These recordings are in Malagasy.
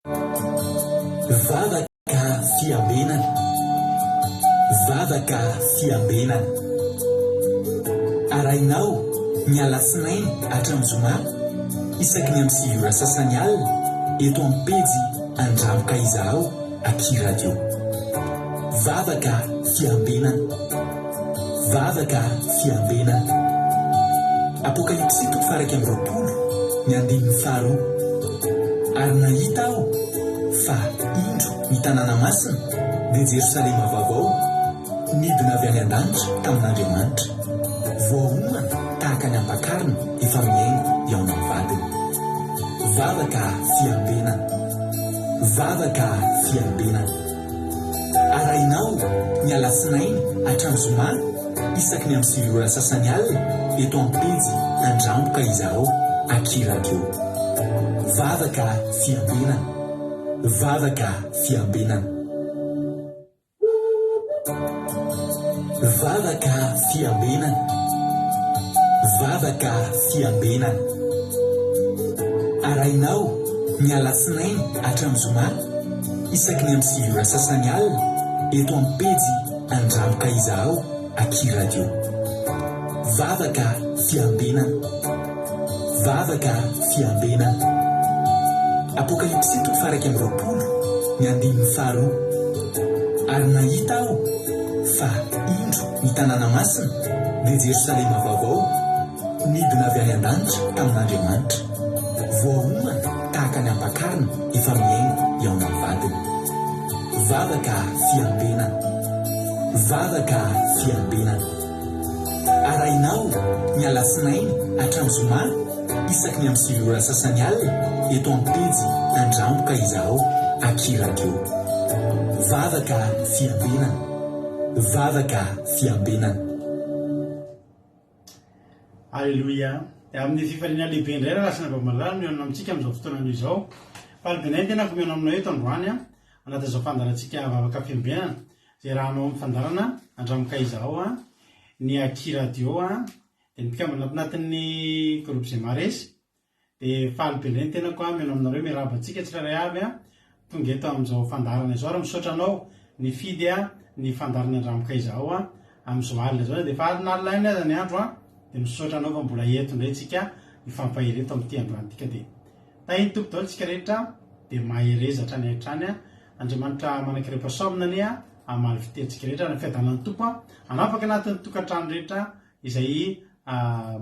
Vavaka fiambenana, vavaka fiambenana. Arainao ny alasinainy hatramin'ny zoma isaky ny amin'ny 6 ora sasany alina eto amin'ny pejy Andramoka Izaho Aky Radio. Vavaka fiambenana, vavaka fiambenana. Apokalipsy 1:20 ny 15. Ary nahita aho fa indro ny tanàna masina dia Jerosalema vaovao midina avy any an-danitra tamin'Andriamanitra, voahomana tahaka ny ampakarina efa miaingo eo amin'ny vadiny. Vavaka fiambenana, vavaka fiambenana. Arainao ny alasinainy hatramin'ny zoma isaky ny amin'ny 6 ora sasany alina eto amin'ny pejy Andramoka Izaho Aky Radio. Vavaka fiambenana, vavaka fiambenana. Vavaka fiambenana, vavaka fiambenana. Arainao ny alasinainy hatramin'ny zoma isaky ny amin'ny 6 ora sasany alina eto amin'ny pejy Andramoka Izaho Aky Radio. Vavaka fiambenana, vavaka fiambenana. Apokalipsy 1:20 ny 12. Ary nahita aho fa indro ny tanàna masina dia Jerosalema vaovao midina avy any an-danitra tamin'Andriamanitra, voahomana tahaka ny ampakarina efa miaingo eo amin'ny vadiny. Vavaka fiambenana, vavaka fiambenana. Arainao ny alasinainy hatramin'ny zoma isaky ny amin'ny 6 ora sasany alina eto amin'ny pejy Andramoka Izaho Aky Radio. Vavaka fiambenana, vavaka fiambenana. Alleluia. Dia amin'ny fifaliana lehibe indray rasina bamalala no miaona amintsika amin'izao fotoana izao. Falibenay tena ko miaona aminao eto androany anatin'izao fandarantsika vavaka fiambenana izay rahanao amin'ny fandarana Andramoka Izaho ny Aky Radio dia nipikambana anatin'ny groupe izay maresy. Dia falibenay tena ko miaona aminareo miarabantsika tsirairay avy tonga eto amin'izao fandarana izao raha misaotra anao ny fidy ny fandarana Andramoka Izaho amin'izao alina izao dia fahalinalina aza ny andro dia misaotra anao fa mbola eto indray tsika mifampahereto amin'ity androanytika. Dia tahiny tompo daholo tsika rehetra dia maherezatra ny hatrany Andriamanitra manankirepasamina ny amaly fitenintsika rehetra ny fiadanan'ny tompo anapaka anatin'ny tokantrano rehetra izay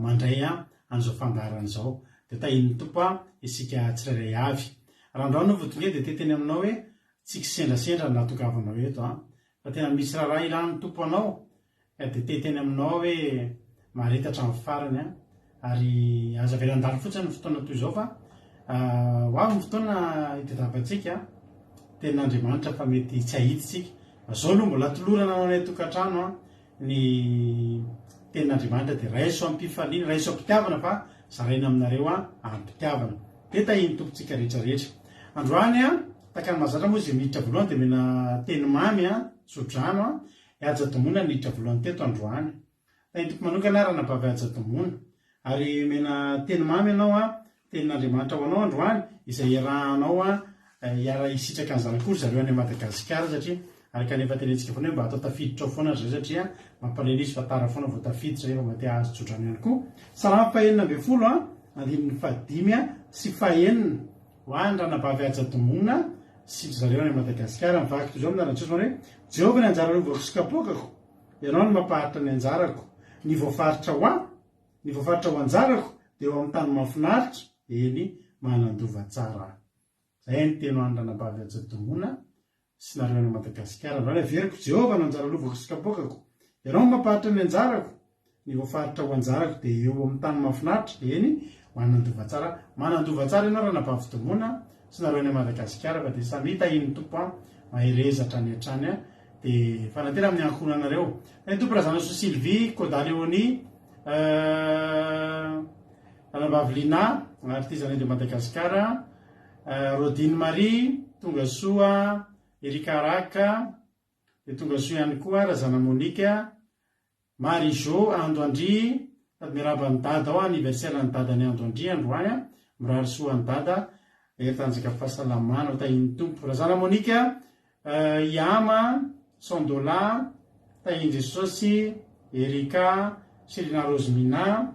mandray an'izao fandarana izao. Dia tahiny tompo isika tsirairay avy. Raha androany no votonge dia teteny aminao hoe tsika sendrasendra natokavanao eto fa tena misy raha ilan'ny tompo anao dia teteny aminao hoe maretatra amin'ny farany ary aza velandalo fotsiny ny fotoana toy izao fa ho avy ny fotoana hitadiavantsika tenin'Andriamanitra fa mety tsy ahitsitsika. Zao aloha mbola tolorana anao ny tokantrano ny tenin'Andriamanitra dia raiso ampifaliana, raiso ampitiavana fa zaraina aminareo ampitiavana. Dia tahiny tompontsika rehetrarehetra. Androany takany mahazatra moa izay miditra voalohany dia mena teny mamy sodrano hiaja-domona niditra voalohany teto androany. Tahiny tompo manokana raha nabavy hiaja-domona ary mena teny mamy ianao tenin'Andriamanitra ho anao androany izay iarahanao hiara hisitraka ny zanakory zareo any Madagasikara satria ary kanefa tenentsika foana hoe mba atao tafiditra ao foana zay satria mampalahelo izy fa tara foana vao tafiditra rehefa mba te azo tsodrano ihany koa. Salama fahaenina ambin'ny folo andininy fahadimy sy fahaenina ho any raha nabavy hiaja-domona sy zareo any Madagasikara mivaky toy izao amin'ny anatrosona hoe Jehovah ny anjara lovako sy kapokako, ianao no mampaharitra ny anjarako, ny voafaritra ho ny voafaritra ho anjarako dia eo amin'ny tany mahafinaritra eny manandova tsara. Zay ny teny hoany raha nabavy hiaja-domona sy nareo any Madagasikara. Androany averiko Jehovah no anjara lovako sy kapokako, ianao no mampaharitra ny anjarako, ny voafaritra ho anjarako dia eo amin'ny tany mahafinaritra eny manandova tsara. Manandova tsara ianao raha nabavy domona sy nareo any Madagasikara fa dia samy tahiny tompo maherezatra ny hatrany dia fanatena amin'ny ankohonanareo. Tahiny tompo raha zanaso Sylvie Kodaleoni nabavy Lina artiste any Madagasikara, Rodine Marie tonga soa, Erika Raka dia tonga soa ihany koa Razana Monika, Marie Jo Andoandry sady miraba ny dada ao anniversaire ny dada ny Andoandry androany mirary soa ny dada tanjaka fahasalamana tahiny tompo razana monika Iama Sondola tahiny Jesosy Erika Selina Rosemina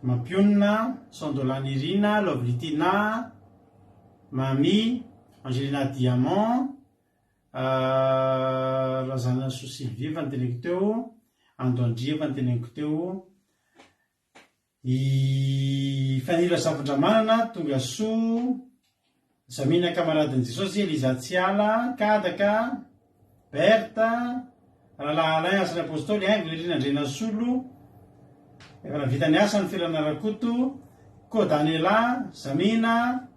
Mapionina Sondola Nirina Lovlitina Mami Angelina Diamant razana so Sylvie efa nyteneniko teo Androandria efa nyteneniko teo I Fanila Safondramanana Tongasoa Zamina Kamaradiny Jesosy Eliza Tsiala Kadaka Berta Rahalahy Alain Asany Apôstôly Lelina Andrena Solo efa navita ny asa ny Felana Rakoto Kodanela Zamina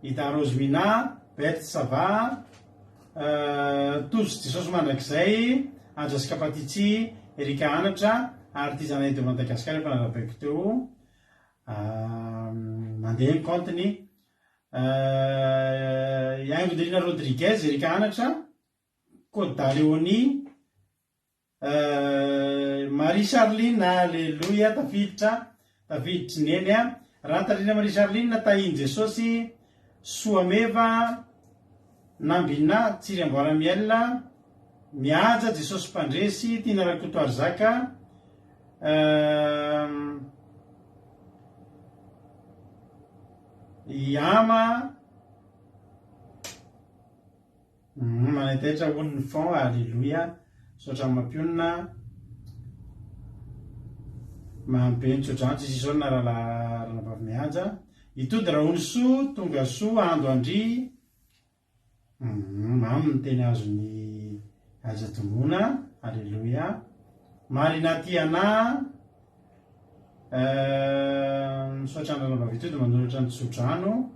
Ida Rosemina Berta Sava Tozy Jesosy mandrakizay Anjasika Patitsy Erika Anatra artisanat de Madagasikara efa narabaiko teo mandeha ny compteny Yaingo Delina Rodriguez Erika Anatra Koda Leoni Marie Charline Alleluia tafiditry neny Rantarina Marie Charline tahiny Jesosy Soameva Nambina Tsiry Amboaramiel Miaja Jesosy Mpandresy Tina Rakoto Arzaka Iama manetaitra olony fond Alleluia sotra mapionina mampeny tsodrantso izy izao na ranabavy mihaja itody Raonisoa Tongasoa Andoandry mamy teny azony aza tomona Alleluia Marina Tiana misaotra ranabavy itody manolotra ny tsodrano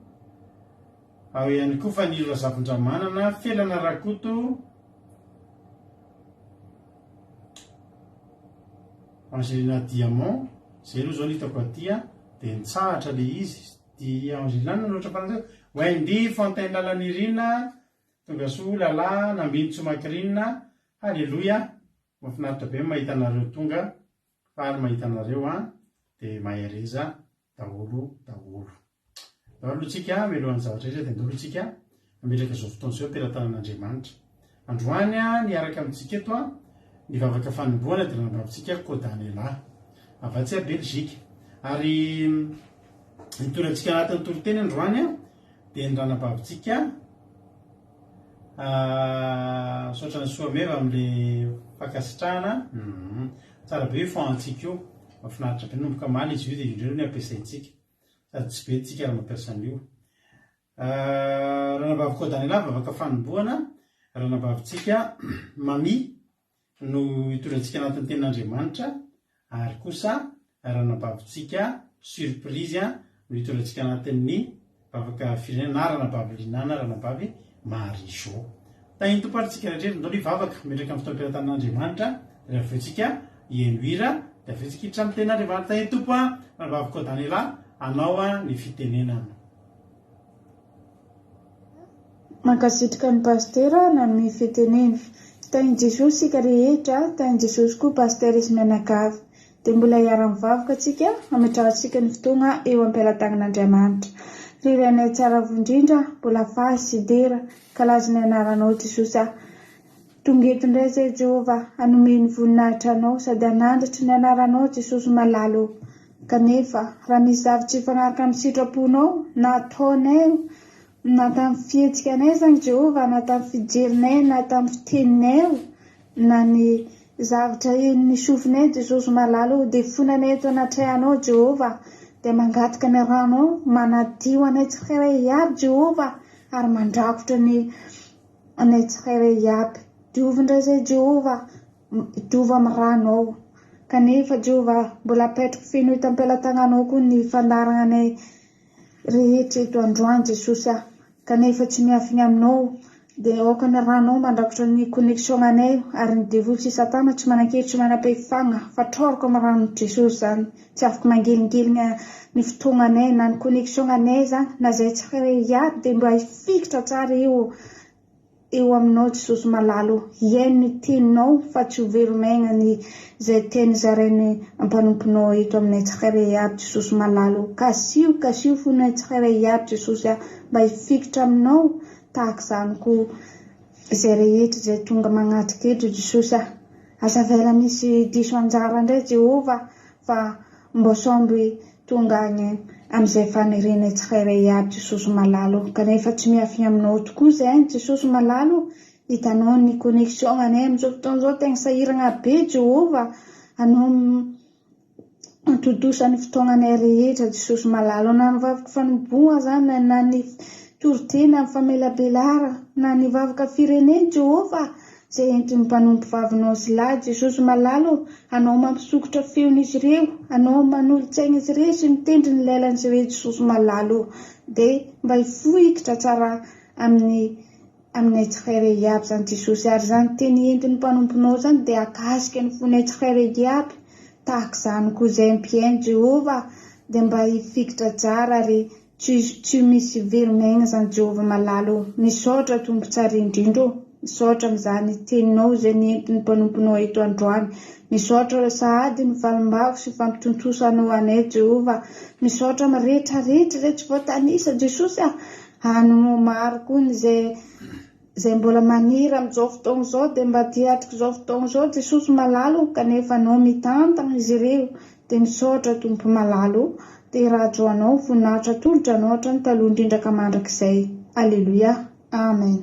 ao ihany koa Fanilo Zafondramanana Felana Rakoto Angelina Diamant zay aloha zao hitako atia dia nitsahatra le izy ty Angelina nanoatra faran'izay Wendy Fontaine Lalanirina Tongasoa Lala Nambiny Tsomakirina Alleluia mahafinaritra be mahita anareo tonga faly mahita anareo dia mahereza daholo tsika melohan'ny zavatra izy dia andolotsika ametraka izao fotoana izao am-pelantanan'Andriamanitra androany niaraka amintsika eto nivavaka fanomboana dia ranabavitsika Kodanela avatsy Belgique ary nitorantsika anatin'ny toroteny androany dia ny ranabavitsika sotra ny Soameva amin'le fakasitrahana tsara be io fantsika io mahafinaritra be nomboka maly izy io dia indreo ny ampiasaintsika sady tsy be tsika raha mampiasa an'io ranabavy Kodanela vavaka fanomboana ranabavitsika Mami no hitorantsika anatin'ny tenin'Andriamanitra ary kosa ranabavitsika surprise no hitorantsika anatin'ny vavaka firenena na ranabavy Linana ranabavy Marijo tahiny tompatritsika rehetra ndao nivavaka metraka amin'ny fotoam-pilantan'Andriamanitra rehefa avetsika ienohira dia avetsika hiditra amin'ny tenin'Andriamanitra tahiny tompo ranabavy Kodanela anao ny fitenenana mankasitrika ny pastera na ny fitenena tahiny Jesosy sika rehetra tahiny Jesosy koa pasterisy mianakavy dia mbola hiara-mivavaka atsika ametrahantsika ny fotoana eo am-pelantanan'Andriamanitra riranay tsara vondrindra mbola fahy sy dera kalazany anaranao Jesosy tongeto indray zay Jehova anomeny voninahitra anao sady anandratra ny anaranao Jesosy malalo kanefa raha misy zavatra ifanaraka amin'ny sitraponao na ataonay na tamin'ny fihetsikanay zany Jehova na tamin'ny fijerinay na tamin'ny fiteninay na ny zavatra ny sofinay Jesosy malalo dia fonanay eto anatrehanao Jehova dia mangataka ny ranao manadio anay tsirairay iaby Jehova ary mandrakotra ny anay tsirairay iaby diovy indray zay Jehova diovy amin'ny ranao kanefa Jehova mbola apetrako feno hita am-pelantananao koa ny fandarana anay rehetra eto androany Jesosy kanefa tsy miafiny aminao dia aoka ny ranao mandrakotra ny connexion anay ary ny devoly sy Satana tsy manan-kevitra manam-pehifana fatrorako amin'ny ranon'i Jesosy zany tsy afaka mangelingelina ny fotoananay na ny connexion anay zany na zay tsirairay iaby dia mba hifikitra tsara eo eo aminao Jesosy malalo iaino ny teninao fa tsy ho veromaigna ny zay teny zarainy ampanomponao eto aminay tsakairay aby Jesosy malalo kasio fonay tsakairay aby Jesosy mba hifikitra aminao tahaka izany koa zay rehetra zay tonga magnatika eto Jesosy azavela misy diso anjara ndray Jehova fa mba samby tonga agny amizay fanerenay tsakairay aby Jesosy malalo kanefa tsy miafy aminao tokoa zay Jesosy malalo hitanao ny connexion anay amizao fotoan'izao tegna sahiragna be Jehova anao antodosany fotoagnanay rehetra Jesosy malalo na nivavaka fanomboa zany na ny torotena famelabelara na nivavaka firene Jehova zay entiny mpanompo vavinao sy lahy Jesosy malalo anao mampisokotra feon'izy ireo anao manolo-tsaigna izy ireo sy mitendry ny lelan'izy ireo Jesosy malalo de mba hifohikitra tsara aminay tsakairay aby zany Jesosy ary zany teny entiny mpanomponao zany de akasika ny fonay tsakairay aby tahaka izany koa zay mpiaino Jehova de mba hifikitra tsara ary tsy misy veromaigna zany Jehova malalo misaotra tombo tsara indrindra misaotra amin'izany teninao zay nentiny mpanomponao eto androany misaotra sahady ny valim-bako sy fampitontosanao anay Jehova misaotra amin'ny rehetra zay tsy voatanisa Jesosy anao maro koa ny zay mbola maniry amin'izao fotoana izao de mba diatrika izao fotoana izao Jesosy malalo kanefa anao mitantana izy ireo de misaotra tompo malalo de rajo anao voninahitra tolotra anao hatrany taloha indrindraka mandrakizay alleluia amen.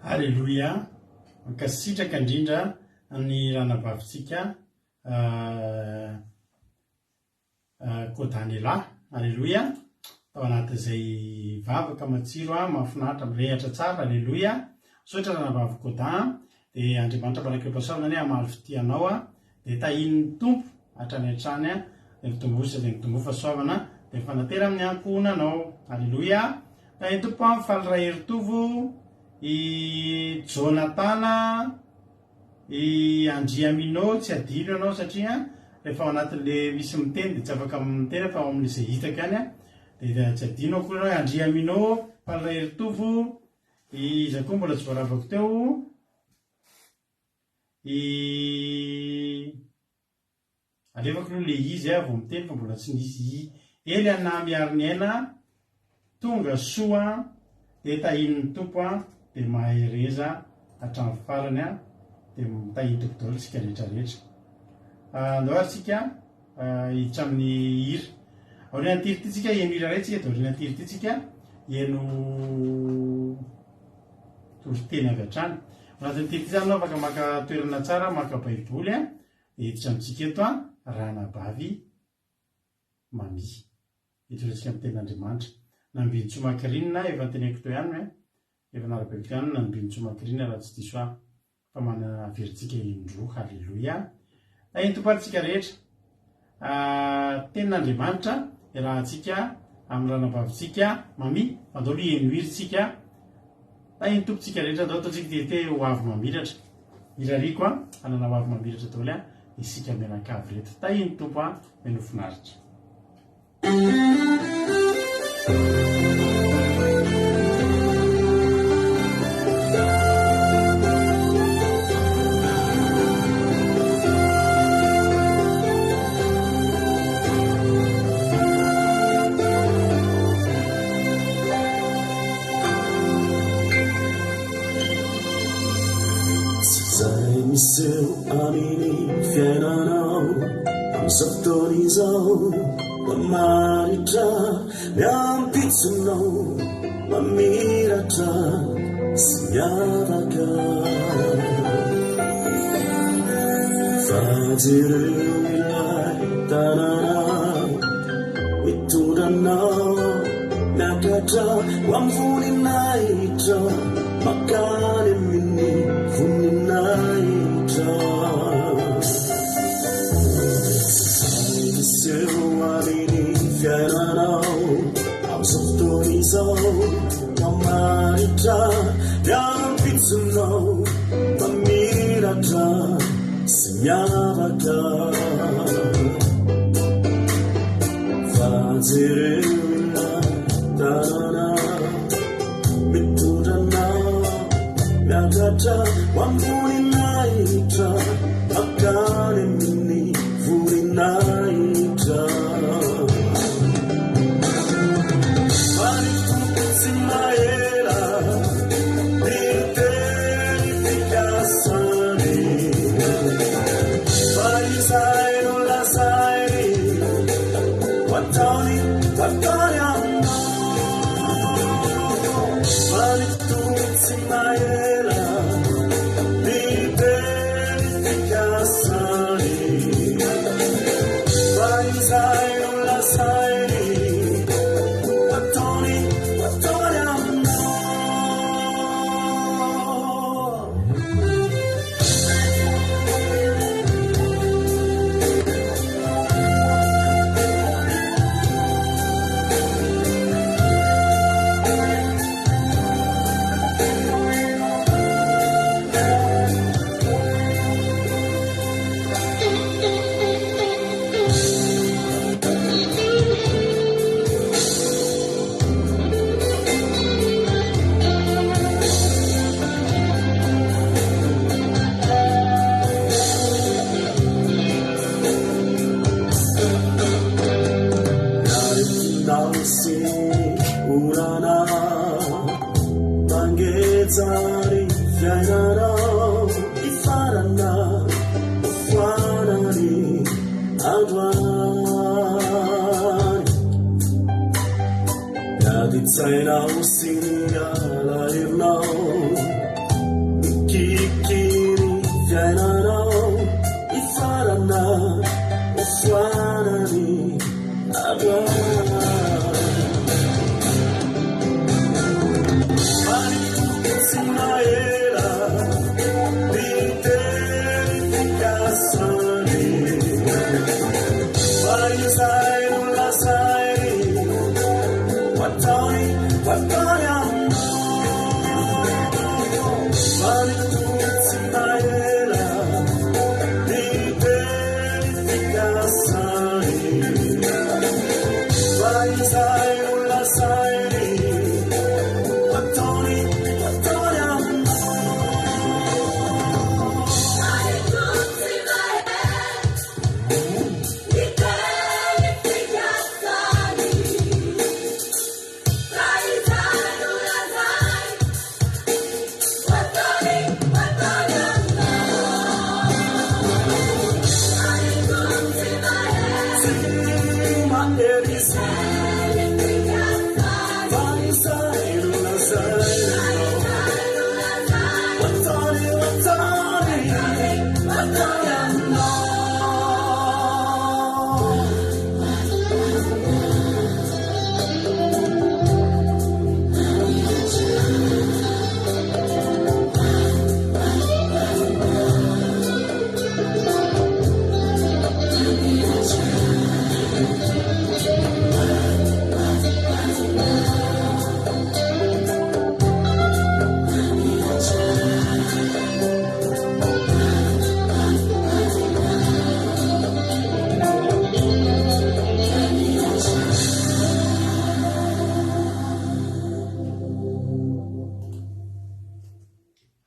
Alleluia mankasitraka indrindra ny ranavavitsika Kodanyla alleluia tao anatin'izay vavaka matsiro mahafinaritra mirehatra tsara alleluia sotra ranavavy Kodan de Andriamanitra manankipasarana ny amaly fitianao de tahin'ny tompo hatrany hatrany de mitombosa de mitombofa soavana de fanatera amin'ny ankonanao alleluia tahin'ny tompo faly ray heritovo i Jonatana i Andriamino tsy adino anao satria rehefa ao anatin'le misy miteny de tsy afaka miteny fa ao amin'izay hitaka any de tsy adino koa anao Andriamino faly ray heritovo iza koa mbola tsy voaravako teo alefako aloha le izy vao miteny fa mbola tsy nisy ely ana miaro ny aina tonga soa de tahin'ny tompo de mahereza hatramin'ny farany de mitahiny tompo daholo tsika rehetrarehetra andao ary tsika hiditra amin'ny hira aoriana tiry ty tsika eno hira ray tsika de aoriana tiry ty tsika eno toriteny avy hatrany anatin'ny tiry ty zany anao afaka maka toerana tsara maka baiboly de hiditra amintsika eto ranabavy mami hitorantsika amin'ny tenin'Andriamanitra nambiny tsomakirinina efa teneko teo ihany efa nara-bibika ihany nambiny tsomakirinina raha tsy diso fa manaverintsika indroa halleluia tahiny tomparitsika rehetra tenin'Andriamanitra rahantsika amin'ny ranabavitsika mami mandolo enohiritsika tahiny tompotsika rehetra andao ataontsika tete ho avy mamiratra irariko anana ho avy mamiratra daholo isika menakavy reto tahiny tompo menofinaritra Seu amini fiainanao am'izao fotoana izao mamaritra miampitsonao mamiratra sy miavaka fa jereo ilay tanana mitondranao miakatra ho amin'ny voninahitra makany amin'ny voninahitra seu amini fiainanao am'izao fotoana izao mamaritra miampitsonao mamiratra sy miavaka fa jereo ilay tanana Watani Valituzzi Maera di verificazioni vai sai non la sai Watani Urana Mangezzari Fiainara Ifarana Ufanari Adwani Yaditsaina Usingala Irnao Kikiri Fiainara Ifarana Ufanari Adwani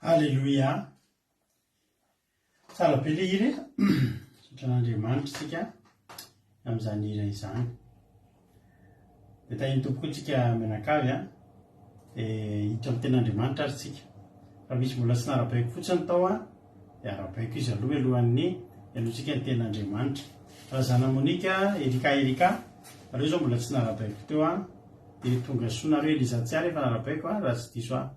Alléluia. Tsara be le hira sotran'Andriamanitra tsika amin'izany hira izany. Dia tahiny tompoko tsika menakavy dia hiditra amin'ny ten'Andriamanitra ary tsika. Raha misy mbola tsy narabaiko fotsiny tao dia arabaiko izy alohan'ny ianotsika ny ten'Andriamanitra. Raha zana Monika Erika reo zao mbola tsy narabaiko teo dia tonga soanareo Elizatsiary efa narabaiko raha tsy diso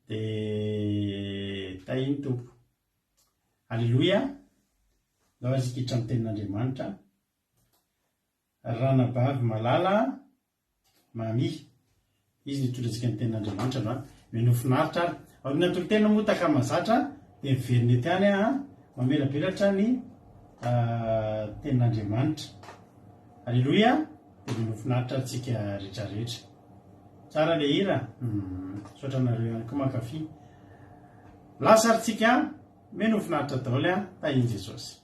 dia tahiny tompo. Alleluia. Ndao azika hiditra amin'ny ten'Andriamanitra. Ranabavy malala mami izy nitondratsika ny ten'Andriamanitra no menofinaritra ary ao amin'ny tolotena moa taka mazatra dia miverina ety any mamelabelatra ny ten'Andriamanitra. Alleluia. Dia menofinaritra tsika rehetrarehetra. Tsara le hira sotranareo ihany koa mankafy. Lasa ary tsika menofinaritra daholo tahiny Jesosy.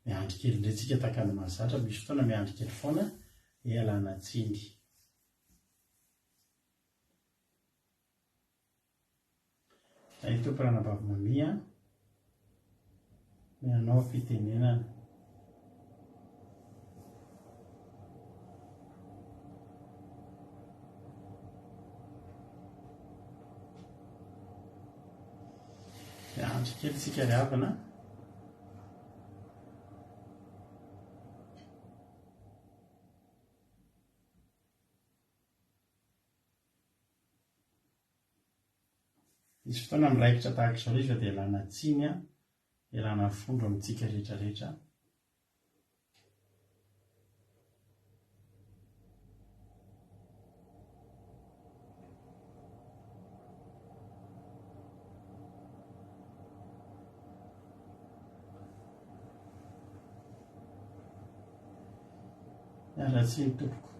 Miandry kely indray tsika taka ny mahazatra, misy fotoana miandry kely foana ialana tsiny. Tahiny tompo ranabavy mamia mianao fitenenana. Miandry kely tsika ry havana misy fotoana miraikitra tahaka izao izy fa dia ilana tsiny a ilana fondro amintsika rehetrarehetra mialatsiny tompoko.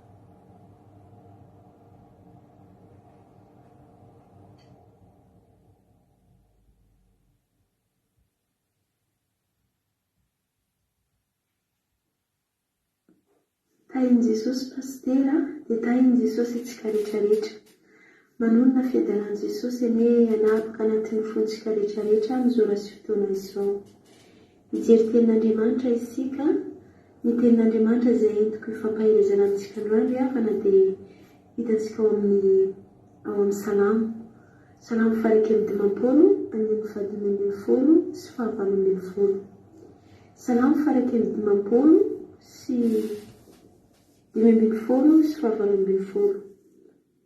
Tahin' Jesosy pastera dia tahin' Jesosy itsika rehetrarehetra. Manonona fiadanan' Jesosy ane anapaka anatin'ny fontsika rehetrarehetra amin'izao rasy fotoana izao. Mijery tenin'Andriamanitra isika, ny tenin'Andriamanitra izay entiko ifampahelezana amintsika androany havana dia hitantsika ao amin'ny salamo. Salamo fahaika amin'ny dimampolo, andininy fahadimy ambin'ny folo sy fahavalo ambin'ny folo. Salamo fahaika amin'ny dimampolo sy dimy ambin'ny folo sy fahavalo ambin'ny folo.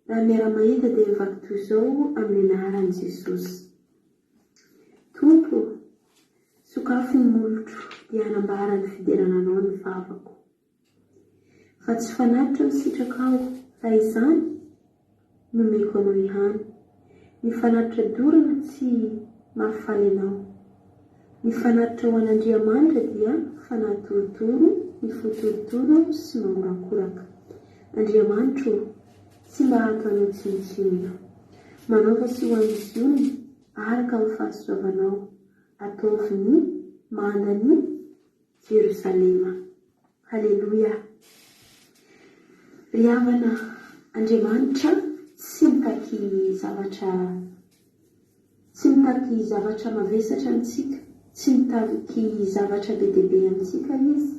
Raha miara-mahita dia mivaky toy izao amin'ny anaran'i Jesosy. Tompo, sokafo ny molotro dia hanambara ny fiderananao ny vavako. Fa tsy fanatitra misitraka aho, raha izany nomeko anao ihany. Ny fanatitra dorana tsy mahafaly anao. Ny fanatitra ho an'Andriamanitra dia fanatorotoro, ny fotorotoro sy mangorakoraka. Andriamanitra tsy mahato anao tsinotsinona. Manaova sy ho an'izy io araka amin'ny fahasoavanao. Ataovy ny mandany Jerosalema. Halleluia. Ry havana, Andriamanitra tsy mitaky zavatra mavesatra amintsika, tsy mitaky zavatra be dia be amintsika izy.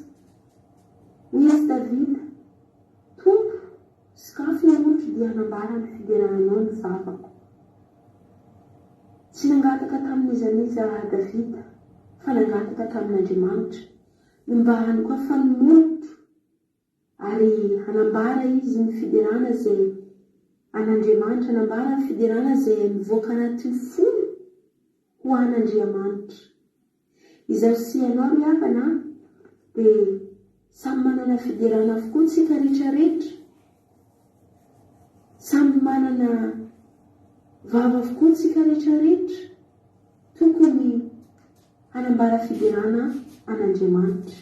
Hoy izy Davida, Tompo, sakafo ny molotro dia hanambara ny fiderananao ny vavako. Tsy nangataka tamin'izaniza Davida, fa nangataka tamin'Andriamanitra. Nimbarany koa fa ny molotro, ary hanambara izy ny fiderana izay an'Andriamanitra, hanambara ny fiderana izay mivoaka anatin'ny fony ho an'Andriamanitra. Izaho sy ianao ry havana dia samy manana fiderana avokoa tsika rehetrarehetra. Samy manana vava avokoa tsika rehetrarehetra. Tokony hanambara fiderana an'Andriamanitra.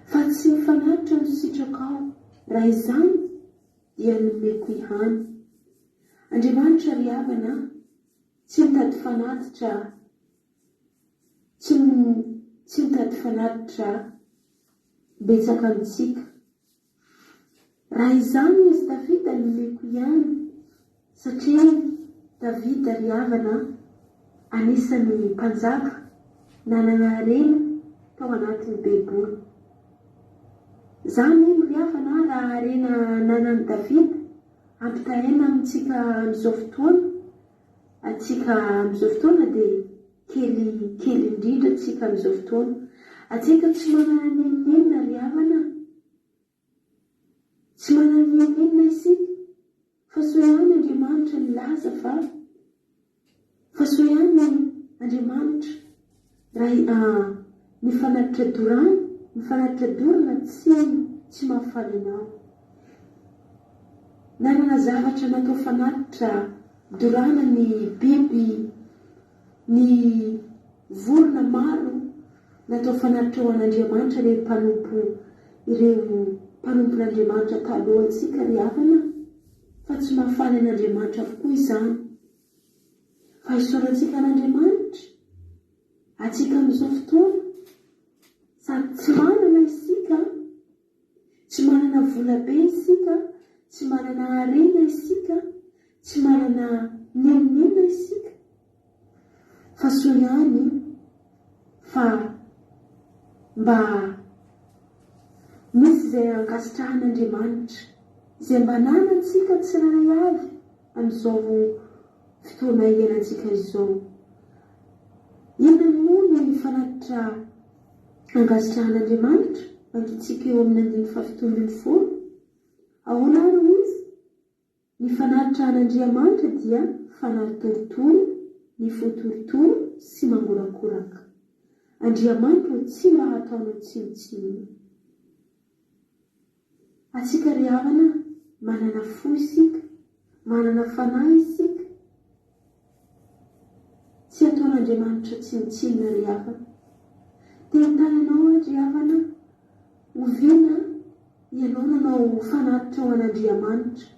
Fa tsy mifanaritra ny sitraka ao, raha izany dia nomeko ihany. Andriamanitra ry havana tsy mitady fanatitra, tsy mitady fanatitra betsaka amintsika. Raha izany izy Davida nomeko ihany, satria Davida ry havana anisan'ny mpanjaka nanana harena tao anatin'ny baiboly. Izany ry havana raha harena nanan'i Davida ampitahaina amintsika amin'izao fotoana, atsika amin'izao fotoana dia kely indrindra atsika amin'izao fotoana. Atsika tsy manana nenenina ry havana, tsy manana nenenina isika, fa soa ihany Andriamanitra nilaza fa soa ihany Andriamanitra raha ny fanatitra dorana tsy mahafaly anao. Nanana zavatra natao fanatitra dorana ny biby, ny vorona maro natao fanatitra ho an'Andriamanitra ireo mpanompon'Andriamanitra taloha antsika ry havana, fa tsy mahafaly an'Andriamanitra avokoa izany. Fa isaorantsika an'Andriamanitra atsika amin'izao fotoana, sady tsy manana isika, tsy manana volabe isika, tsy manana harena isika, tsy manana nenenina isika, fa soa ihany fa mba misy izay ankasitrahan'Andriamanitra, izay mba nanantsika tsirairay avy amin'izao fotoana iainantsika izao. Inona moa ny fanatitra ankasitrahan'Andriamanitra? Antsika eo amin'ny 9:70. Ahoana ary izy? Ny fanatitra an'Andriamanitra dia fanatorotoro, ny fotorotoro sy mangorakoraka. Andriamanitra tsy mba hataonao tsinotsino. Atsika ry havana, manana fo isika, manana fanahy isika, tsy ataon'Andriamanitra tsinotsino ry havana. Tentananao ry havana, oviana ianao nanao fanatitra ho an'Andriamanitra.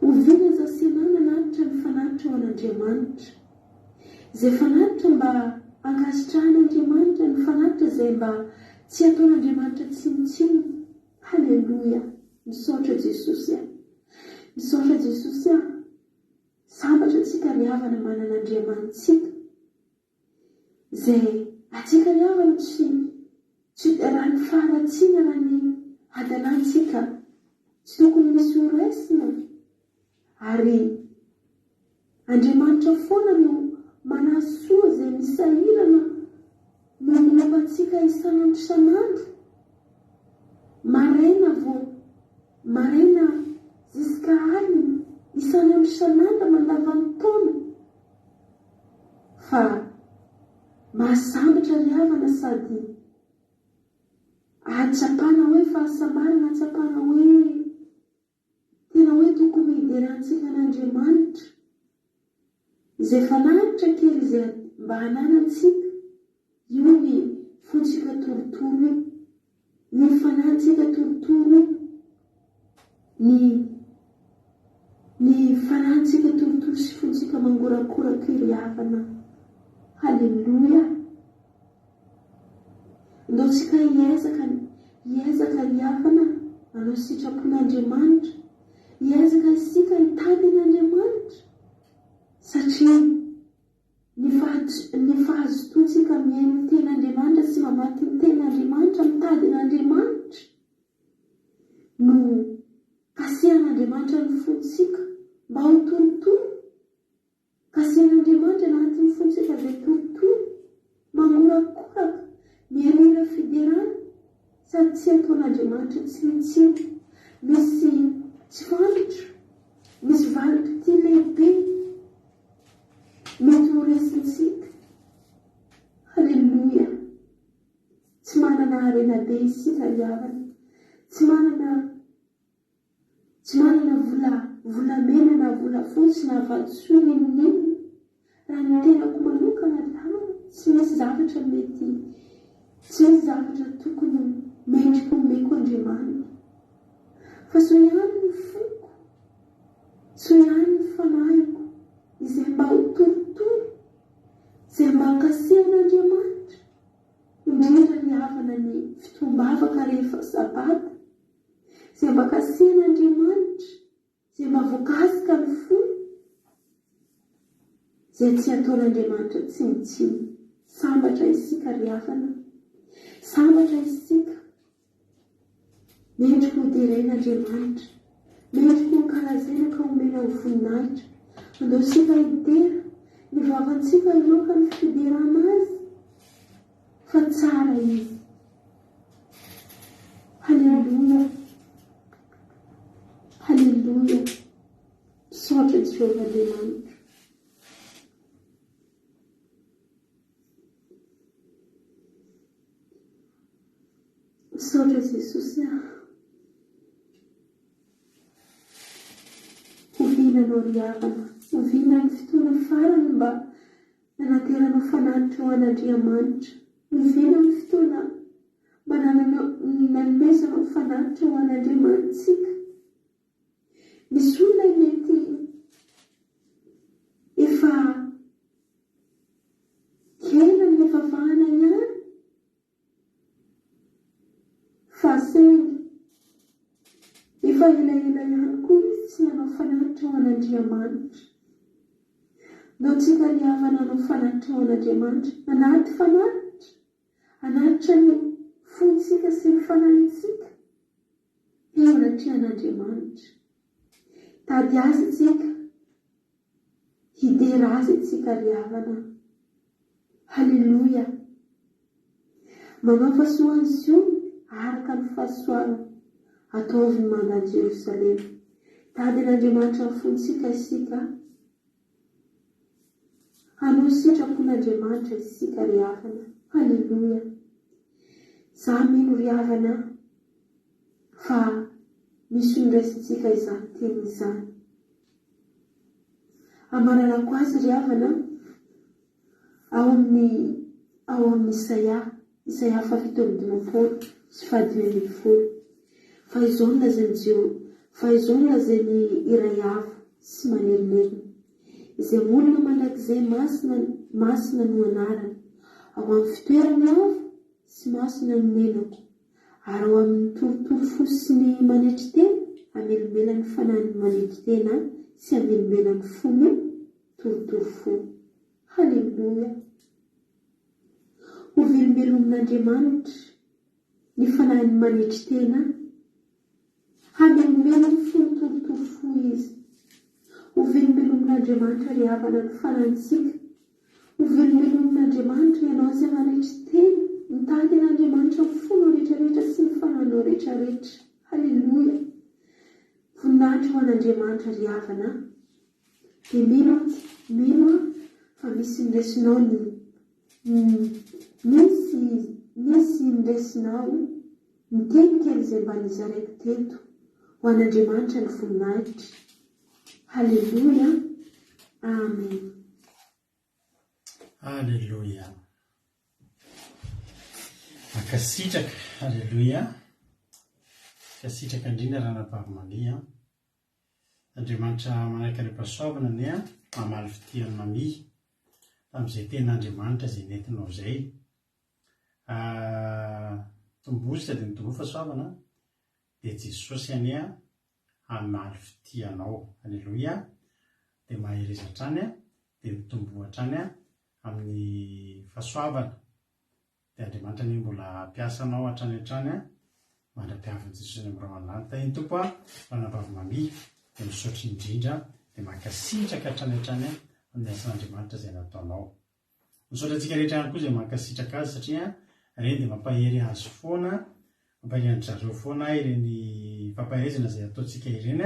Oviana zasenao nanatitra ny fanatitra ho an'Andriamanitra. Izay fanatitra mba ankasitrahan'Andriamanitra, ny fanatitra izay mba tsy ataon'Andriamanitra tsinotsino. Halleluja. Misaotra Jesosy aho. Misaotra Jesosy aho. Sambatra atsika ry havana manana Andriamanitsika. Izay atsika ry havana tsy raha ny faharatsiana raha ny adanantsika. Tsy tokony misy horaisina. Ary Andriamanitra foana no manasoa izay misahirana manoloantsika isanandro isanandro. Maraina ziska alina isanandro isanandro mandavany taona. Fa mahasambatra ry havana sady atsapana hoe fahasamarana, atsapana hoe tena hoe tokony hiderantsika n'Andriamanitra. Izay fanatitra kely izay mba hananantsika, io ny fontsika torotoro, ny fanantsika torotoro, ny fanantsika torotoro sy fontsika mangorakoraka ry havana. Halleluja. Ndao tsika hiezaka ry havana anao sitrapon'Andriamanitra, hiezaka isika hitady n'Andriamanitra, satria ny fahazotoantsika miaino ny ten'Andriamanitra sy mamaky ny ten'Andriamanitra, mitady n'Andriamanitra no kasihan'Andriamanitra ny fontsika mba ho torotoro. Kasihan'Andriamanitra anatin'ny fontsika izay torotoro, mangorakoraka, miarira fiderana, sady tsy ataon'Andriamanitra tsinotsino. Misy tsy fantatra, misy valitry lehibe mety ho resintsika. Halleluja. Tsy manana harena be isika ry havana, tsy manana volamena na volafotsy na vatosoa nenonenona. Raha ny tenako manokana ry havana, tsy misy zavatra mety, tsy misy zavatra tokony mendrika omeko Andriamanitra. Fa so ihany ny foko, so ihany ny fanahiko, izay mba ho torotoro, izay mba hankasihan'Andriamanitra. Indrindra ry havana ny fitombavaka rehefa sabata, izay mba hankasihan'Andriamanitra, izay mba voakasika ny fo, izay tsy ataon'Andriamanitra tsinotsino. Sambatra isika ry havana, sambatra isika. Mendrika ho deren'Andriamanitra, mendrika ho karazana ka omena ho voninahitra. Andao sika hidera, ny vavantsika iloka ny fiderana azy, fa tsara izy. Halleluja. Halleluja. Misaotra Jehovahandriamanitra. Misaotra Jesosy aho. Ovinanao ry havana, ovina ny fotoana farany mba nanateranao fanatitra ho an'Andriamanitra. Ovina ny fotoana mba nanomezanao fanatitra ho an'Andriamanitsika. Misy olona mety efa kela ny fafahana ihany, fa saingy efa elaela ihany koa izy tsy hanao fanatitra ho an'Andriamanitra. Ndao tsika ry havana hanao fanatitra ho an'Andriamanitra, anaty fanatitra, anatitra ny fontsika sy ny fanahitsika, eo anatrehan'Andriamanitra. Tady azy tsika, hidera azy tsika ry havana. Halleluja. Manao fahasoany Ziony araka ny fahasoana ataovy mandany Jerosalema. tadin'Andriamanitra mifontsika isika hanao sitrapon'Andriamanitra isika ry havana. Halleluia. Za mino ry havana fa misy niraisintsika izany teny izany. Amananako azy ry havana ao amin'ny Isaia 7:15 fa izao no lazainy iray avo sy manerinerina izay molona mandrakizay masina no anarany ao amin'ny fitoerany avo sy masina no menako ary ao amin'ny torotoro sy ny manetry tena amelombelany fanahiny manetry tena sy amelombelany fony torotoro fo. Halleluia. Ho velombelomin'Andriamanitra ny fanahiny manetry tena, hamelombelany fony torotoro fo izy. Ho velombelomin'Andriamanitra ry havana ny fanahitsika. Ho velombelomin'Andriamanitra ianao izay manetry tena, nitaden'Andriamanitra ny fonao rehetrarehetra sy ny fanahinao rehetrarehetra. Halleluia. Voninahitra ho an'Andriamanitra ry havana. Dia mino fa misy niraisinao misy niraisinao ny teny kely izay mba nizaraiko teto ho an'Andriamanitra ny voninahitra. Halleluia. Amen. Halleluia. Makasitraka. Halleluia. Kasitraka indrindra raha napavy-mandia. Andriamanitra manaraka ny mpasoavana ny mamaly fitiany mami amin'izay ten'Andriamanitra izay nentinao izay. Tombosika dia nitombo fahasoavana dia Jesosy any hamaly fitianao. Halleluia. Dia mahereza hatrany dia mitombo hatrany amin'ny fahasoavana. Dia Andriamanitra ny mbola ampiasanao hatrany mandra-piavin'i Jesosy amin'ny raman'anty. Iny tompo raha napavy-mami dia misaotry indrindra dia mankasitraka hatrany amin'ny asan'Andriamanitra izay nataonao. Misaotra antsika rehetra ihany koa izay mankasitraka azy satria ireny dia mampahery azy foana, mampahery andry zareo foana ireny fampaherezana izay ataontsika ireny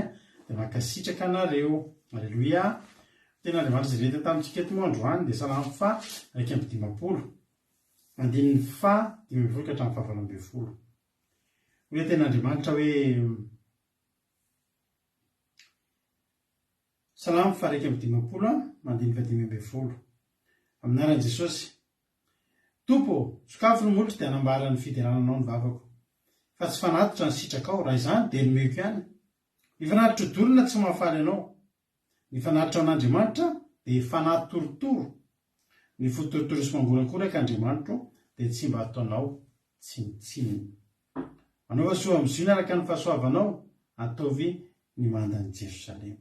dia mankasitraka anareo. Halleluia. Ten'Andriamanitra izay nentiny tamintsika eto moa androany dia Salamo 1:20 andininy 5:12 ka hatramin'ny 7:20. Hoe ten'Andriamanitra hoe Salamo 1:20 mandiny 5:12 aminaran'i Jesosy. Tompo, sokafo ny molotro dia hanambara ny fiderananao ny vavako, fa tsy fanatitra ny sitrakao. Raha izany dia nomeko ihany. Ny fanatitra odolona tsy mahafaly anao. Ny fanatitra an'Andriamanitra dia fanaty torotoro. Ny fotorotoro sy mangorakoraka Andriamanitra dia tsy mba ataonao tsinitsiny. Anaova soa amin'izio araka ny fahasoavanao, ataovy ny mandan'i Jerosalema.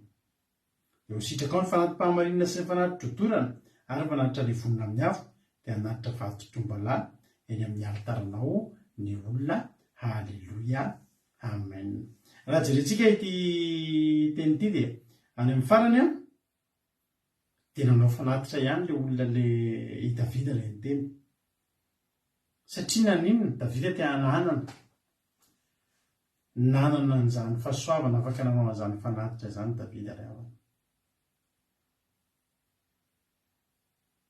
Dia ho sitrakao ny fanatim-pahamarinana sy ny fanatitra-dodorana ary fanatitra levonina amin'ny afo dia hanatitra vato-tombalahy eny amin'ny alitaranao ny olona. Halleluia. Amen. Raha jerentsika ity teny ity dia any amin'ny farany dia nanao fanatitra ihany le olona le i Davida ilay niteny. Satria naninona Davida tia nanana an'izany fahasoavana afaka nanao an'izany fanatitra izany Davida ray avana.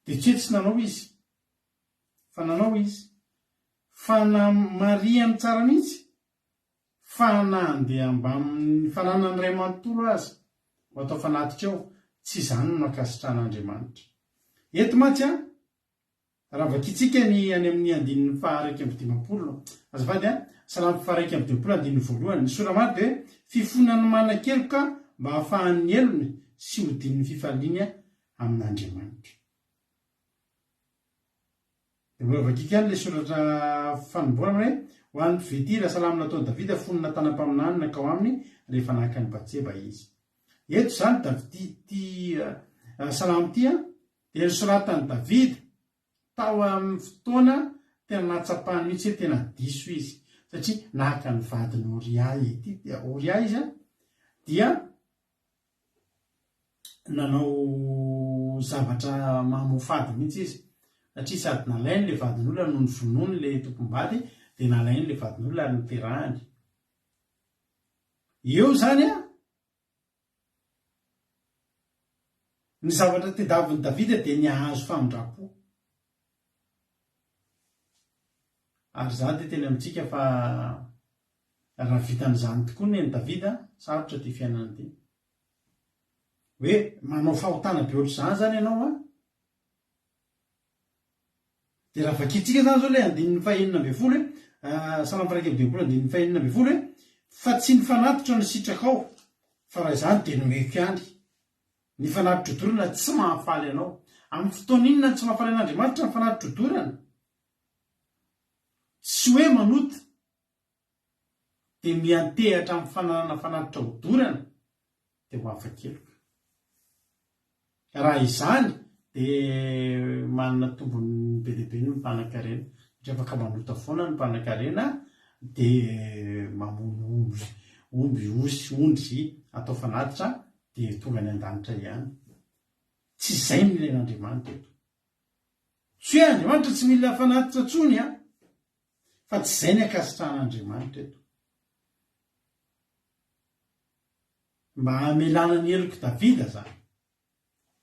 Dia tsy nanao izy, fa nanao izy fa namariany tsara mihitsy fa nandeha ambamin'ny fananany iray manontolo azy ho atao fanatitra eo. Tsy izany no nakasitrahan'Andriamanitra. Eto mantsy raha vakitsika ny any amin'ny andininy 5:20 azafady Salamo 5:20 ny soramary dia fifonany manan-keloka mba hahafahan'ny elony sy hodin'ny fifaliany amin'Andriamanitra. Dia mbola vakika ihany ilay soratra fanomborana hoe ho an'ny mpivetira salamo nataon'i Davida fonina tanam-paminany nakao aminy rehefa nahaka ny Batseba izy. Eto izany salamo ity dia nisoratan'i Davida tao amin'ny fotoana tena nahatsapahany mihitsy tena diso izy satria nahaka ny vadiny Oria izy dia nanao zavatra mamofady mihitsy izy satria sady nalainy le vadin'olona no ny vonoiny le tompom-bady dia nalainy le vadin'olona ary niterahany. Eo zany ny zavatra tedaviny Davida dia niahazo famindrapo. Ary za dia teny amintsika fa raha vitan'izany tokoa ny Davida, sarotra ty fiainany ty. Hoe manao fahotana be ohatr'izany zany ianao a. Dia raha vakitsika zany zao le 9:40 Salamo 9:40 fa tsy ny fanatitra no sitrakao, fa raha izany dia nomeko ihany. Ny fanatitra odorana tsy mahafaly ianao. Amin'ny fotoana inona tsy mahafaly an'Andriamanitra ny fanatitra odorana? Tsy hoe manota dia miantehatra amin'ny fananana fanatitra odorana dia ho hafa-keloka. Raha izany dia manana tombony be dia be ny mpanan-karena. Satria afaka manota foana ny mpanan-karena dia mamono omby osy ondry atao fanatitra dia tonga ny an-danitra ihany. Tsy izay no ilain'Andriamanitra eto. Tsy hoe Andriamanitra tsy mila fanatitra tsony a, fa tsy izay ny akasitrahan'Andriamanitra eto. Mba hamelana ny heloka Davida zany.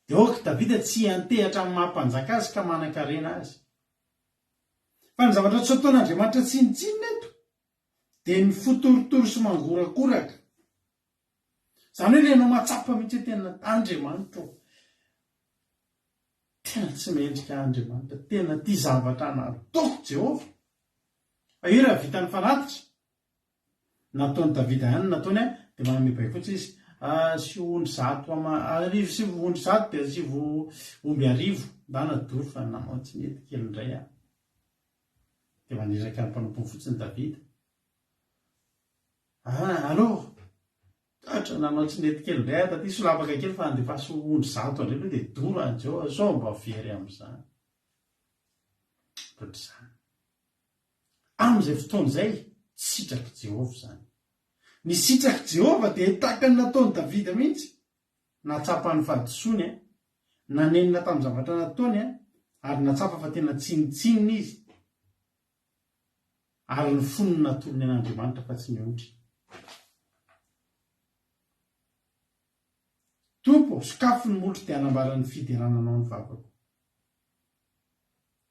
Dia oka Davida tsy antehatra amin'ny mahampanjaka azy ka manan-karena azy. Fa ny zavatra tsy ataon'Andriamanitra tsinitsinina eto dia ny fotorotoro sy mangorakoraka. Zany hoe ianao matsapa mihitsy tena Andriamanitra. Tena tsy mendrika Andriamanitra, tena ty zavatra nataoko Jehova. Fa io raha vita ny fanatitra, nataony Davida ihany nataony a, dia manome baikotra izy. 700 sy ondry 100 dia 7 omby 1000 dana doro fa namao tsy mety kely indray a. Dia maniraka ny mpanompony fotsiny Davida. Allo, tatra nanao tsy mety kely indray a, taty solapaka kely fa andefaso ondry 100 andreo dia doro anjeo sao mba very amin'izany. Ohatr'izany. Amin'izay fotoana izay tsy sitraky Jehova zany. Ny sitraky Jehova dia tahaka ny nataony Davida mihitsy. Natsapa ny fahadisoany, nanenina tamin'ny zavatra nataony, ary natsapa fa tena tsinitsinina izy. Ary ny fonony natolony an'Andriamanitra fa tsy mihoatra. Tompo, sokafo ny molotra dia hanambarany fiderananao ny vavako.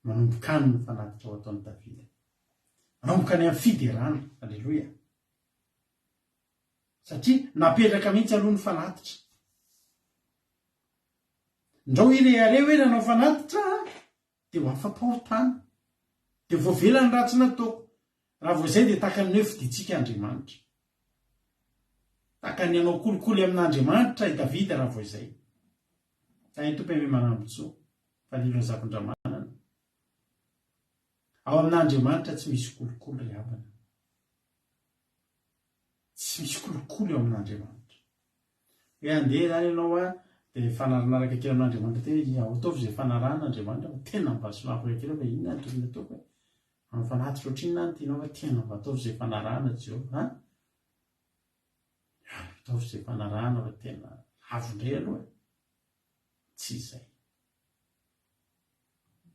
Manomboka any ny fanatitra ao ataony Davida. Manomboka any amin'ny fiderana. Alleloia. Satria napetraka mihitsy aloha ny fanatitra. Ndrao ireare hoe nanao fanatitra dia ho afa-pahotana. Dia voavela ny ratsy nataoko. Raha vao izay dia tahaka ny hoe fiditsika Andriamanitra. Tahaka ny anao kolikoly amin'Andriamanitra i Davida raha vao izay. Zay ny tompo manambotsoa fa lilo zavon-dramanana. Ao amin'Andriamanitra tsy misy kolikoly ry havana. Tsy misy kolikoly ao amin'Andriamanitra. Hoe andeha zany ianao a dia fanaranaraka kely amin'Andriamanitra tena ataovy izay fanaran'Andriamanitra tena mba solapaka kely fa inona ny tokony ataoko e? Amin'ny fanatitra ohatr'inona ny tianao fa tena mba ataovy izay fanarana Jehova. Ataovy izay fanarana fa tena avo indray aloha. Tsy izay.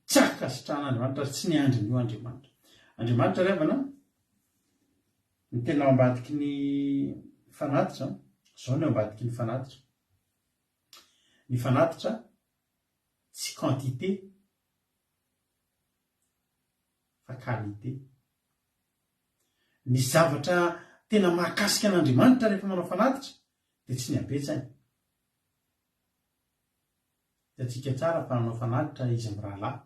Tsy akasitrahan'Andriamanitra tsy ny andrin'io Andriamanitra. Andriamanitra ry havana ny tena ao ambadiky ny fanatitra, izao ny ao ambadiky ny fanatitra. Ny fanatitra tsy quantité fa qualité. Ny zavatra tena mahakasika an'Andriamanitra rehefa manao fanatitra dia tsy ny abetsany. Hitantsika tsara fa manao fanatitra izy amin'ny rahalahy.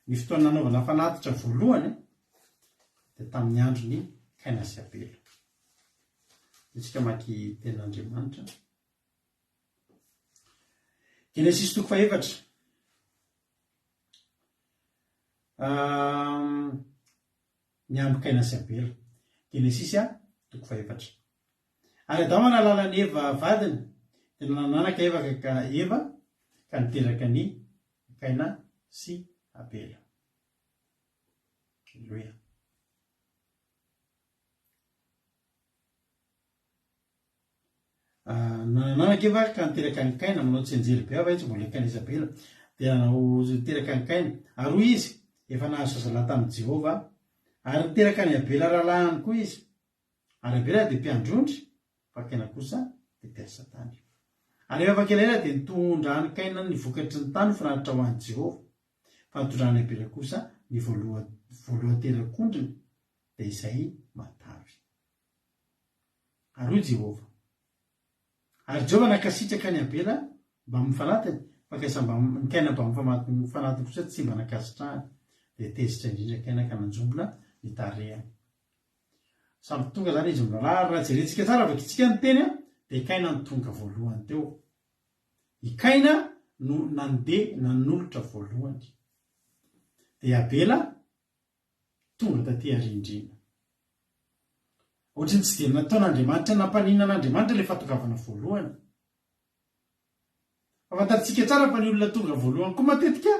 Ny fotoana nanaovana fanatitra voalohany dia tamin'ny andron'ny Kaina sy Abela. Isika maky tenin'Andriamanitra. Genesis 4:4. Miamby Kaina sy Abela. Genesis 4:4. Ary Adama nalala ny Eva vadiny, dia nananaka Eva ka niteraka ny Kaina sy Abela. Alleluia. Nananaka Eva ka niteraka ny Kaina, manao tsenjery be ava izy mbola Kaina sy Abela. Dia nanao niteraka ny Kaina. Ary hoy izy efa nahazo zazalahy tamin'i Jehova, ary niteraka ny Abela rahalahiny koa izy. Ary Abela dia mpiandrondry, fa Kaina kosa dia mpiasa tany. Arehefa afa-kelaela dia nitondrany kaina ny vokatry ny tany finaritra ho an'i Jehova. Fa nitondrany Abela kosa ny voalohan-terak'ondriny dia izay matavy. Ary hoy Jehova. Ary Jehova nakasitraka ny Abela mba mifanatiny, fa ny kaina mba mifanatiny kosa tsy mba nakasitrahany. Dia tezitra indrindra kaina ka nanjombona ny tarehany. Samby tonga zany izy milalary raha jerentsika tsara vakitsika ny teny dia kaina ny tonga voalohany teo. I kaina no nandeha nanolotra voalohany. Dia Abela tonga taty arindrina. Ohatriny tsy dia nataon'Andriamanitra nampanina an'Andriamanitra ilay fahatongavana voalohany. Afantatsika tsara fa ny olona tonga voalohany koa matetika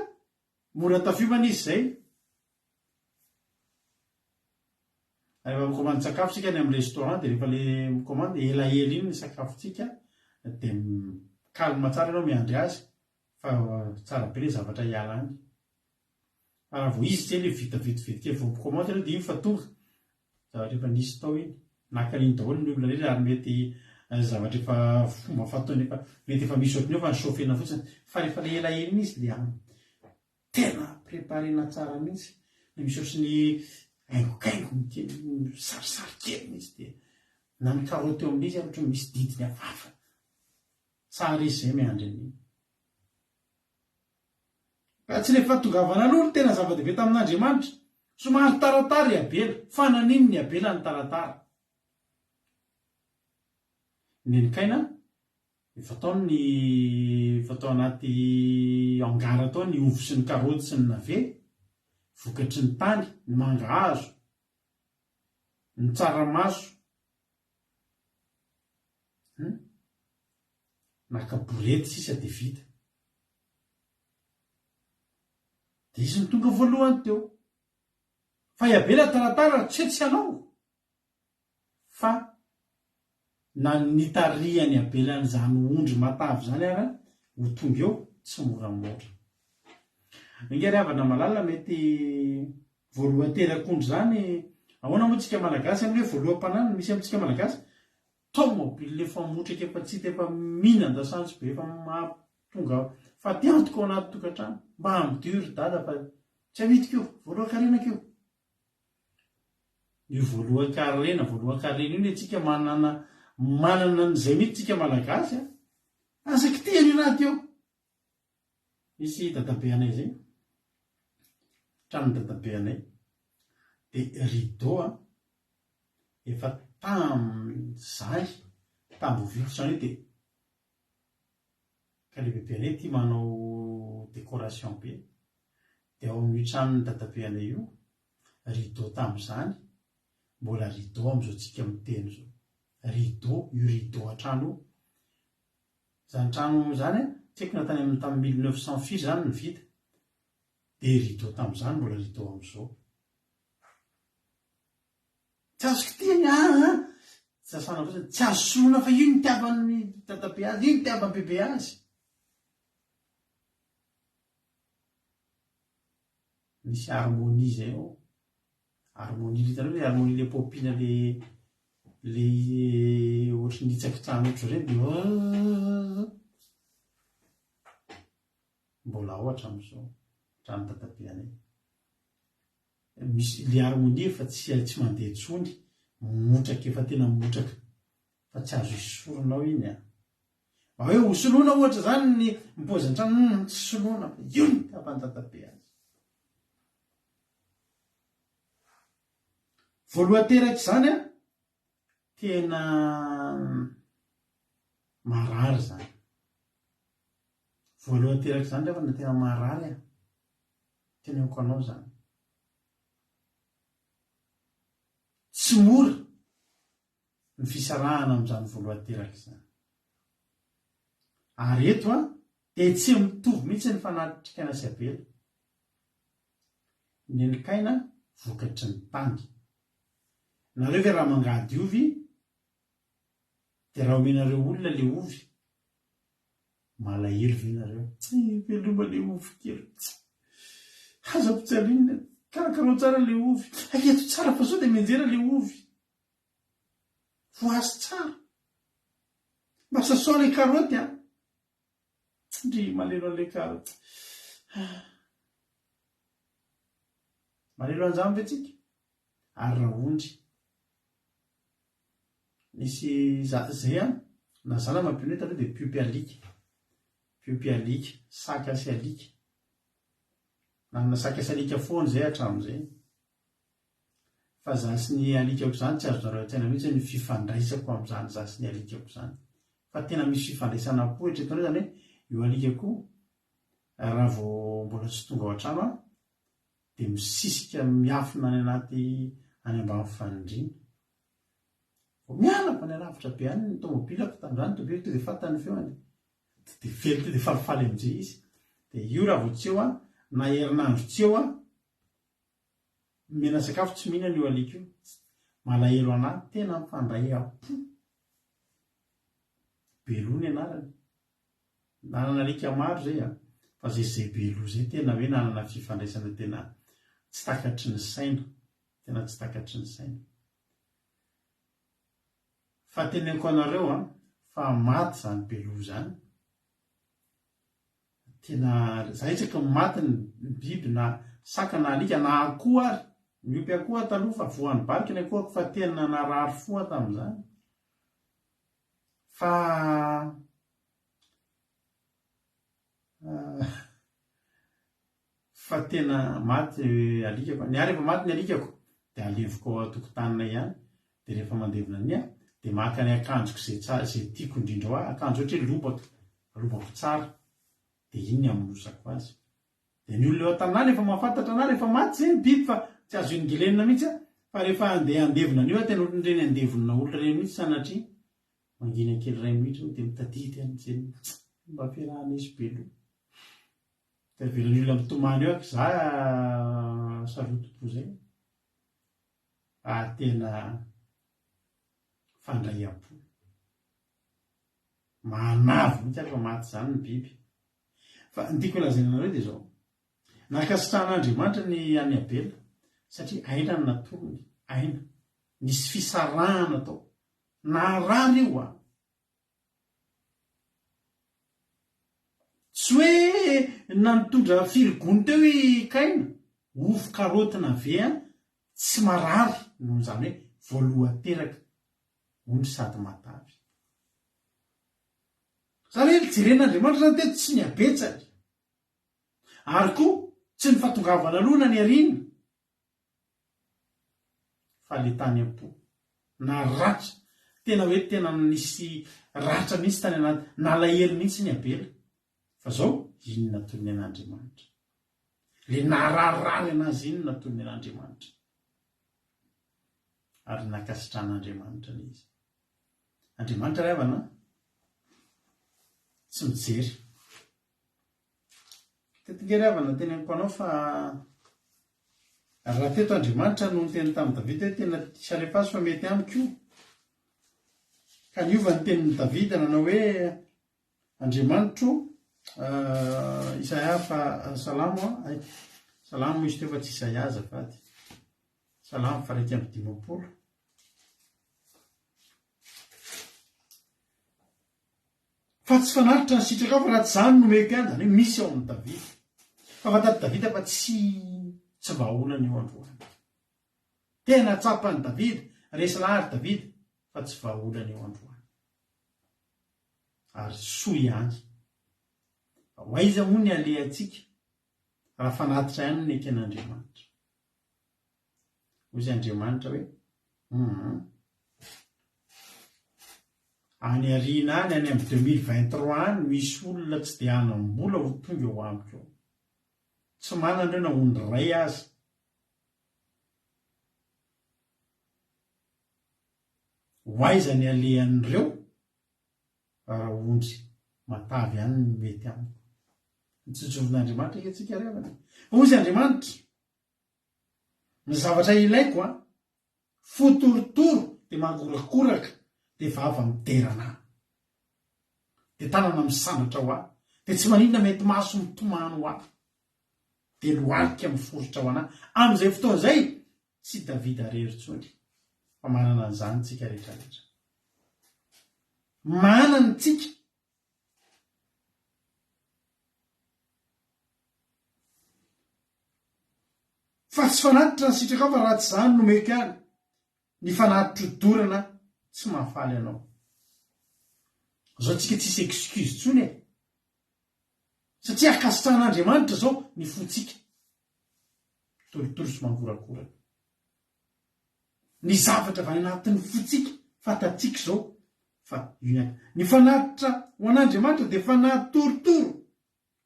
mora tafimana izy izay. Rehefa mikomandy sakafo tsika ny amin'ny restaurant dia rehefa ilay mikomandy elaela iny ny sakafotsika dia kalma tsara ianao miandry azy fa tsara be ilay zavatra hiala any. Raha vao izy tsy ilay vita vao mikomandy ianao dia iny fa tonga zavatra efa nisy tao iny. Nakan'iny daholo ny olona rehetra ary mety zavatra efa fomba fataony efa mety efa misy ohatriny eo fa nysofena fotsiny. Fa rehefa ilay elaela iny izy dia tena preparena tsara mihitsy. Misy ohatriny haingokaingo sarisary kely mihitsy dia na ny karoty eo amin'izy ohatra misy didiny hafahafa. Tsara izy izay miandry an'iny. Fa tsy ilay fahatongavana aloha tena zava-dehibe tamin'Andriamanitra. Somary taratara i Abela, fa nanino ny Abela ny taratara. Ny kaina efa tao anaty angara tao ny ovy sy ny karoty sy ny nave, vokatry ny tany, ny mangahazo, ny tsaramaso, nakaborety sisa dia vita. Dia izy ny tonga voalohany teo. Fa i Abela taratara tsy anao. Fa na nitarihany Abela n'izany ondry matavy zany ara ho tonga eo tsy moramora. Ingary havana malala mety voalohan-terak'ondry zany. Ahoana moa tsika malagasy amin'ilay voaloham-panana misy amintsika malagasy. Tomobile ilay efa motraka efa tsy hita efa mihinan-dasantsy be efa mahatonga fa tiantoko ao anaty tokantrano mba hampidio ry dada fa tsy hamitiko io voalohan-karenako io. Io voalohan-karena io antsika manana n'izay mihitsy tsika malagasy asa kitihany io naty eo. Misy dadabe anay zay, trano dadabe anay dia rideau efa tamin'izay tamboviliko zany hoe dia ka ilay bebe anay tia manao décoration be dia ao amin'io tranony dadabe anay io rideau tamin'izany mbola rideau amin'izao tsika miteny zao. Rideau, io rideau an-trano io. Zany trano zany tsy haiko natany amin'ny tamin'ny 1900 firy zany ny vita. Dia rideau tamin'izany mbola rideau amin'izao. Tsy azo kitihany sasana fotsiny tsy azo soloina fa io ny tiavan'ny dadabe azy, io ny tiavan'ny bebe azy. Misy harmonie zay ao. Harmonie hitanao ilay harmonie ilay pôpina ilay ohatry ny hitsaky trano ohatry ireny dia mbola ohatra amin'izao trano dadabe anay. Misy ilay harmonie efa tsy mandeha tsony, motraka efa tena motraka fa tsy azo hisoronao iny a. Hoe hosoloana ohatra zany ny mipoziny trano tsy soloana fa io ny tiavan'ny dadabe azy. Voalohan-teraka zany tena marary zany. Voalohan-teraka zany rehefa na tena marary tena eoko anao zany. Tsy mora ny fisarahana amin'izany voalohan-teraka izany. Ary eto dia tsy mitovy mihitsy ny fanatrikaina sy Abela. Ny kaina vokatry ny tany. Nareo ve raha mangady ovy dia raha omenareo olona ilay ovy malahelo ve nareo? Veloma ilay ovy kely. Aza-pitsalinina karakarao tsara ilay ovy. Aketo tsara fa sao dia menjera ilay ovy. Voazy tsara. Mba sasao ilay karoty tsindry malelo an'le karo malelo an'izany tsika ary raha ondry nisy zay na zana mampioneta aloha dia piopy alika saka sy alika nanana saka sy alika foana zay hatramin'izay fa za sy ny alikako zany tsy azo zareo an-tsaina mihitsy ny fifandraisako amin'izany za sy ny alikako zany fa tena misy fifandraisana poitra eto zany hoe io alikako raha vao mbola tsy tonga ao an-trano dia misisika miafina any anaty any ambany fanindrina mianapa ny alavitra be any ny tomobilako tamin'izany tomobilako to dia fantany feoany dia fely to dia falifaly amin'izay izy dia io raha vao tsy eo na herinandro tsy eo mena sakafo tsy mihinana io alika io malahelo anahy tena mifandray apo beloa ny anarany nanana alika maro zay fa zay beloa zay tena hoe nanana fifandraisana tena tsy takatry ny saina tena tsy takatry ny saina fa teneniko anareo fa maty zany beloa zany tena za itsaka maty ny biby na saka na alika na akoho ary miompy akoho taloha fa voan'ny bariky ny akohako fa tena narary foa tamin'izany fa tena maty alikako ny ary efa maty ny alikako dia aleviko ao atokotanina ihany dia rehefa mandevina ny dia maka ny akanjoko zay tiako indrindra ho akanjo ohatra hoe lobako tsara dia iny ny aminosako azy dia ny olona eo an-tanàna efa mahafantatra anahy rehefa maty zay ny biby fa tsy azo ingelenina mihitsy fa rehefa andeha andevina an'io tena ohatran'ireny andevina olona reny mihitsy sanatria mangina kely ray minitra dia mitadidy an'izay mba fiarahana izy beloa dia velany olona mitomany eo za sarotopo zay tena fandray apo manavo mihitsy ary fa maty zany ny biby fa nytiako lazaina anareo dia zao nakasitrahan'Andriamanitra ny any Abela satria aina ny natorony aina nisy fisarahana tao narary io tsy hoe nanitondra firigony teo i Kaina ofo karotina ve tsy marary noho izany hoe voalohan-teraka ondry sady matavy zany hoe jeren'Andriamanitra zany teto tsy niabetsany ary koa tsy ny fatongavana aloha na ny arina fa le tany am-po na ratra tena hoe tena nisy ratra mihitsy tany anaty nalahelo mihitsy ny Abela fa zao iny natony an'Andriamanitra le nararirary anazy iny natony an'Andriamanitra ary nakasitran'Andriamanitra le izy Andriamanitra ray avana tsy mijery tetikeriavana teneniko anao fa raha teto Andriamanitra no nyteny tamin'ny Davida hoe tena sarefa azy fa mety amiko ka niova ny tenin'ny Davida nanao hoe Andriamanitro Isaia fa salamo izy teo fa tsy Isaia azafady salamo fa 1:50 fa tsy fanaritra ny sitraka ao fa raha tsy zany no mety any zany hoe misy ao amin'ny Davida fa fantady Davida fa tsy vahaolana eo androany tena tsapany Davida resy lahary Davida fa tsy vahaolana eo androany ary soa ihany hoaiza moa ny alehantsika raha fanatitra ihany ny eken'Andriamanitra hoy Andriamanitra hoe any arina any amin'ny 2023 any misy olona tsy dia hanam-bola ho tonga eo amiko eo tsy manandreo na ondry ray azy hoaiza ny alehan'ireo raha ondry matavy ihany ny mety amiko nitsotsovin'Andriamanitra ikatsika revana hozy Andriamanitra ny zavatra ilaiko fotorotoro dia mangorakoraka dia vava miderana dia tanana misanatra ho dia tsy maninona mety maso mitomany ho dia loalika miforotra ho amin'izay fotoana izay tsy Davida reritsony fa manana an'izany tsika rehetrarehetra manany tsika fa tsy fanatitra ny sitraka ao fa raha tsy zany no mety any ny fanatitro dorana tsy mahafaly anao zao tsika tsisy excuse tsony e satria akasitran'Andriamanitra zao ny fotsika torotoro sy mangorakora ny zavatra avy anatin'ny fotsika fatatsika zao fa ny fanatitra ho an'Andriamanitra dia fanatorotoro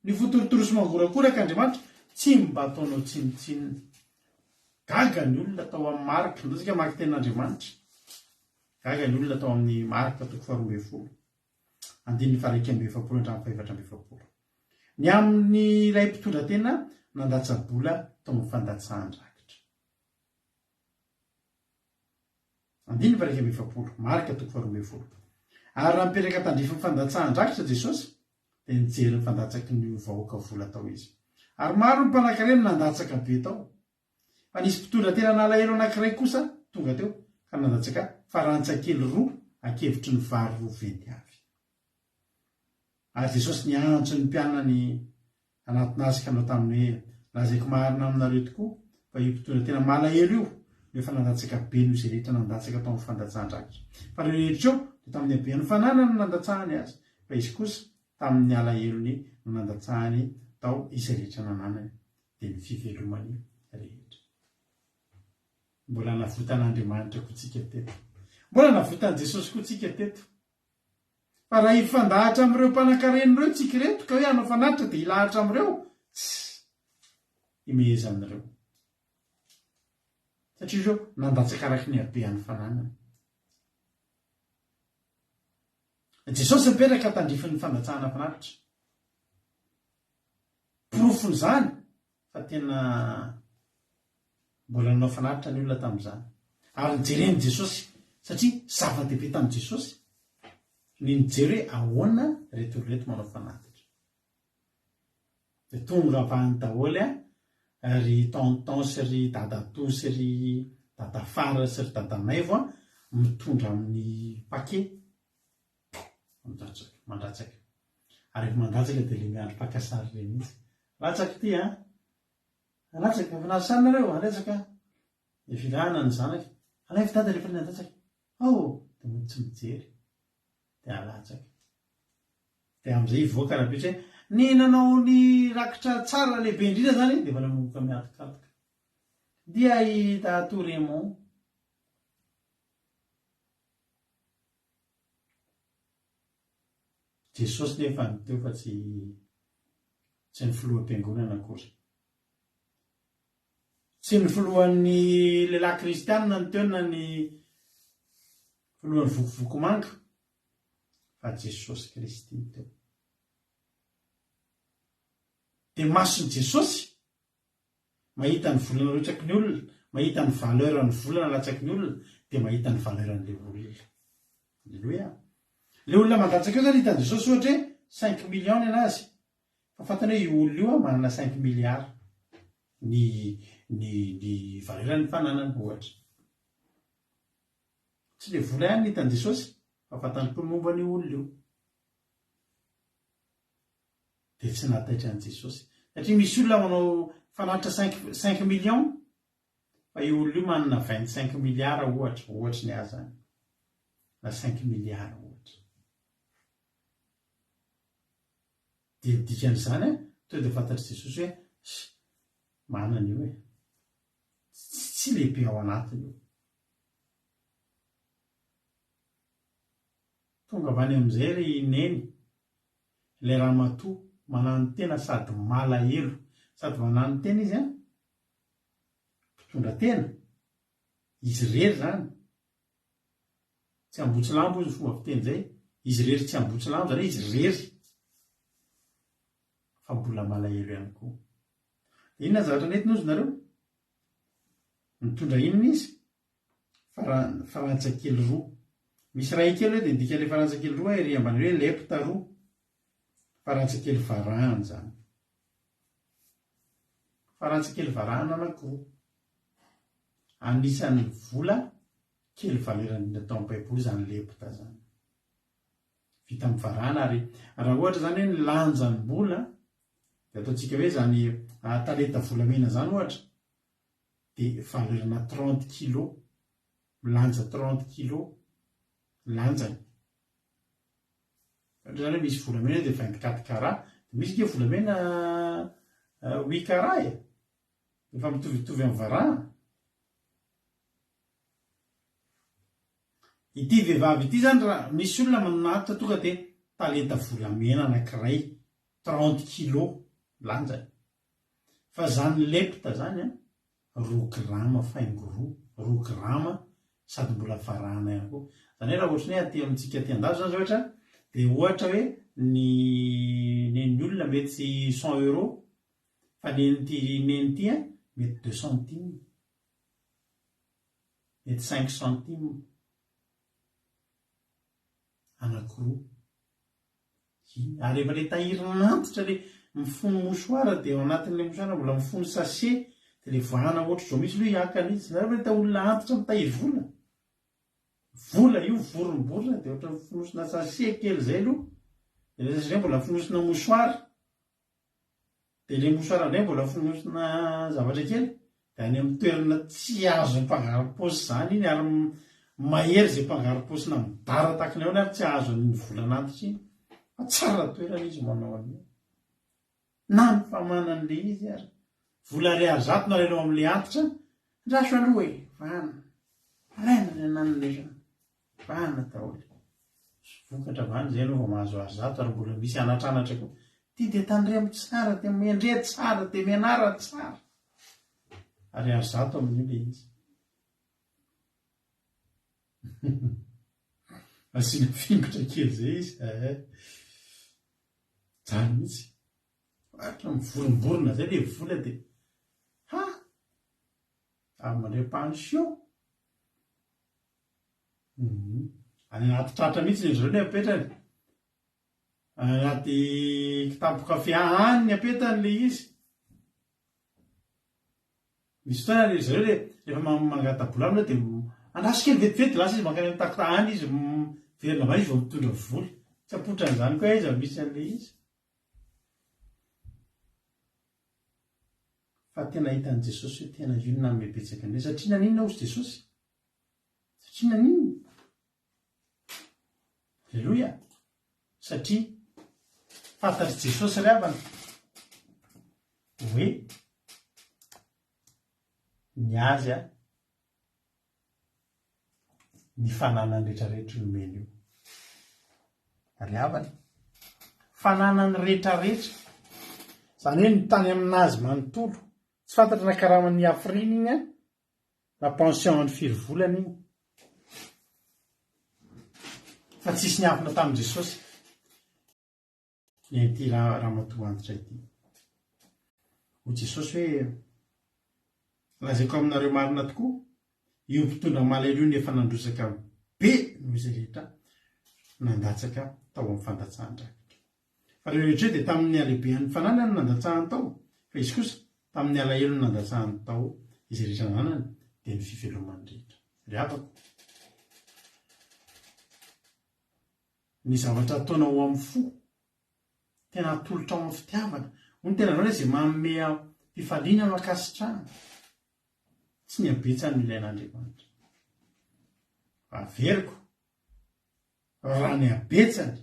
ny fotorotoro sy mangorakora ka Andriamanitra tsy mba ataonao tsinitsininy gaga ny olona atao amin'ny marika ndosika marika tenin'Andriamanitra gaga ny olona atao amin'ny marika toko 12 andiny 120 hatramin'ny 720 ny amin'ny ilay mpitondra tena nandatsabola tao amin'ny fandatsahan-drakitra andiny 120 marika toko 12 ary raha mipetraka tandrify fandatsahan-drakitra Jesosy dia nijery ny fandatsaky ny vahoaka vola tao izy ary maro ny mpanankareny nandatsaka be tao fa nisy mpitondra tena nalahelo anankiray kosa tonga teo ka nandatsaka farantsakely 2 ankevitry ny vary 2 venty avy ary Jesosy niantso ny mpianany anatin'azy ka anao tamin'ny hoe lazaiko marina aminareo tokoa fa io mpitondra tena malahelo io rehefa nandatsaka be no izay rehetra nandatsaka tao amin'ny fandatsahan-drakitra fa reo rehetra eo dia tamin'ny habeny fananana no nandatsahany azy fa izy kosa tamin'ny alahelony no nandatsahany tao izay rehetra nananany dia ny fivelomany rehetra mbola navotan'Andriamanitra koa tsika teto mbola navotan'i Jesosy koa tsika teto fa raha ifandahatra amin'ireo mpanankareny ireo tsika reto ka hoe anao fanatitra dia ilahatra amin'ireo imeza amin'ireo satria ireo nandatsaka araky ny habean'ny fananana Jesosy mipetraka tandrifiny fandatsahana fanatitra porofony zany fa tena mbola nanao fanatitra ny olona tamin'izany ary nijereny Jesosy satria zava-dehibe tamin'i Jesosy ny nijery hoe ahoana reto manao fanatitra dia tonga avahany daholo ry tonton sy ry dadato sy ry dadafara sy ry dadanaivo mitondra amin'ny paquet mandratsaka ary efa mandratsaka dia le miandro pakasary reny izy ratsaka ty ratsaka efa nasanareo andratsaka evirana ny zanaka alay fi dada rehefa ny andratsaka dia mody tsy mijery dia alatsaka dia amin'izay ivoaka rahabetra hoe ny nanao ny rakitra tsara lehibe indrindra zany dia efa namomoka miatokatoka dia i dato Raymond Jesosy nefa nyteo fa tsy ny filohampiangonana akory tsy ny filohan'ny lehilahy kristianina ny teo na ny filohan'ny vokovoko manga fa Jesosy Kristy ny teo dia masony Jesosy mahita ny volana latsaky ny olona mahita ny valeurany volana latsaky ny olona dia mahita ny valeurany'le olona alleloia le olona mandatsaka eo zany hitan'i Jesosy ohatra hoe 5 millions anazy fa fantany hoe io olona io manana 5 milliards ny valeurany fananany ohatra tsy le vola ihany hitan'i Jesosy fa fantany koa momba ny olona io dia tsy nataitra an'i Jesosy satria misy olona manao fanatitra 5 millions fa io olona io manana 25 milliards ohatra ny azany na 5 milliards ohatra dia dikan'izany to dia fantatry Jesosy hoe manana io tsy lehibe ao anatiny io tonga avany amin'izay ry neny ilay ramatoa manano tena sady malahelo sady manano tena izy mpitondra tena izy rery zany tsy ambotsy lambo izy fomba fiteny zay izy rery tsy ambotsy lambo zany izy rery fa mbola malahelo ihany koa dia inona zavatra netinozy nareo mitondra inona izy farantsakely 2 misy ray kely hoe dia ndika le farantsakely 2 ery ambany hoe lepta 2 farantsakely varahana zany farantsakely varahana anankiroa anisan'ny vola kely valerany atao amin'ny baiboly zany lepta zany vita amin'ny varahana ary raha ohatra zany hoe ny lanjan'ny mbola dia ataontsika hoe zany talenta volamena zany ohatra dia valerina 30 kilo, milanja 30 kilo lanjany. Zany hoe misy volamena dia 24 carat, dia misy ke volamena 8 carat efa mitovitovy amin'ny varahana. Ity vehivavy ity zany raha misy olona manatitra tonga dia talenta volamena anankiray 30 kilo lanjany. Fa zany lepta zany 2 grama faingo 2 grama sady mbola varahana ihany koa. Zany hoe raha ohatra ny hoe aty amintsika aty an-dazo zany ohatra dia ohatra hoe ny olona mety 100 euro fa neny ity mety 2 centimes, mety 5 centimes anankiroa. Ary rehefa le tahirina antitra le mifono mosoara dia ao anatin'ilay mosoara mbola mifono sachet dia le voahana ohatra zao misy loha hiakana izy. Zany hoe ta olona antitra mitahiry vola io voromborona dia ohatra fonosina sachet kely izay aloha, dia le sachet mbola fonosina mosoara, dia le mosoara indray mbola fonosina zavatra kely, dia any amin'ny toerana tsy azo mpangaro-paosy izany iny ary mahery izay mpangaro-paosina midara takiny ao ary tsy azo ny volan'antitra iny. Fa tsara toerana izy manao an'io. Na ny famanan'le izy ary vola ray 100 nalainao amin'le antitra, raso aloha e, vahana. Alaina ny anan'le vahana daholo. Vokatra vahana izay aloha vao mahazo 100 ary mbola misy anatranatra koa. Ty dia tandremo tsara, dia miandre tsara, dia mianara tsara. Ary 100 amin'io le izy. Asiana fingotra kely izay izy. Zany mihitsy. Ohatra mivoromborona izay ilay vola dia avy mandray pension. Any anaty tratra mihitsy izy ireo ilay apetrany. Anaty kitapo kafe any ny apetany ilay izy. Misy fotoana izy ireo rehefa mangatabola dia andraso kely vetivety lasa izy mankany amin'ny takotany izy verina mba izy vao mitondra vola. Tsy apotran'izany koa izy misy an'ilay izy. Fa tena hitan'i Jesosy hoe tena inona amin'ny betsaka an'ilay satria naninona hozy Jesosy? Satria naninona? Alleloia! Satria fantatry Jesosy ry havana hoe ny azy ny fananany rehetrarehetra nomeny io. Ary havana fananany rehetrarehetra izany hoe ny tany aminazy manontolo. Tsy fantatra na karaman'ny hafirina iny na pension ny firy volana iny. Fa tsisy niafina tamin'i Jesosy. Ity ramatoa antitra ity. Hoy Jesosy hoe lazaiko aminareo marina tokoa, io mpitondra malahelo io nefa nandrosaka be noho izay rehetra nandatsaka tao amin'ny fandatsahana-drakatra. Fa ireo rehetra dia tamin'ny halehibehan'ny fananany no nandatsahany tao, fa izy kosa tamin'ny alahelo no nandatsahany tao izay rehetra nananany dia ny fivelomany rehetra. Ry havako, ny zavatra ataonao amin'ny fo tena atolotra ao amin'ny fitiavana. Hoy ny tena izao izay manome fifaliana no akasitrahana. Tsy ny abetsany no ilain'Andriamanitra. Averiko raha ny abetsany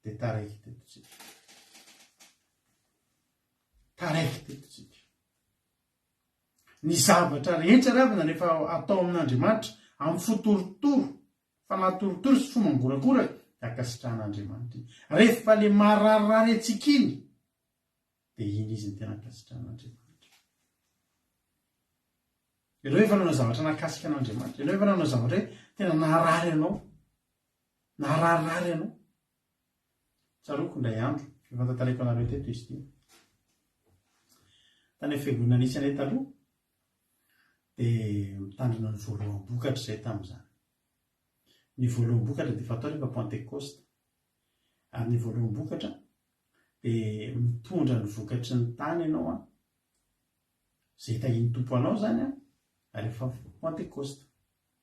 dia taraiky teto-tsika. Taraiky teto-tsika. Ny zavatra rehetra ravina rehefa atao amin'Andriamanitra amin'ny fotorotoro, fa natorotoro sy fomangorakora dia akasitrahan'Andriamanitra. Rehefa le mararirary antsika iny dia iny izy ny tena akasitrahan'Andriamanitra. Ianao efa nanao zavatra nakasika an'Andriamanitra. Ianao efa nanao zavatra hoe tena naharary anao. Naharirary anao. Tsaroako indray andro, efa tantarako anareo teto izy ity. Tany amin'ny fiangonana anisany taloha dia mitandrina ny voalohan-bokatra izay tamin'izany. Ny voalohan-bokatra dia fatao rehefa Pentecoste. Ary ny voalohan-bokatra dia mitondra ny vokatry ny tany ianao izay tahiany tompo anao zany rehefa Pentecoste.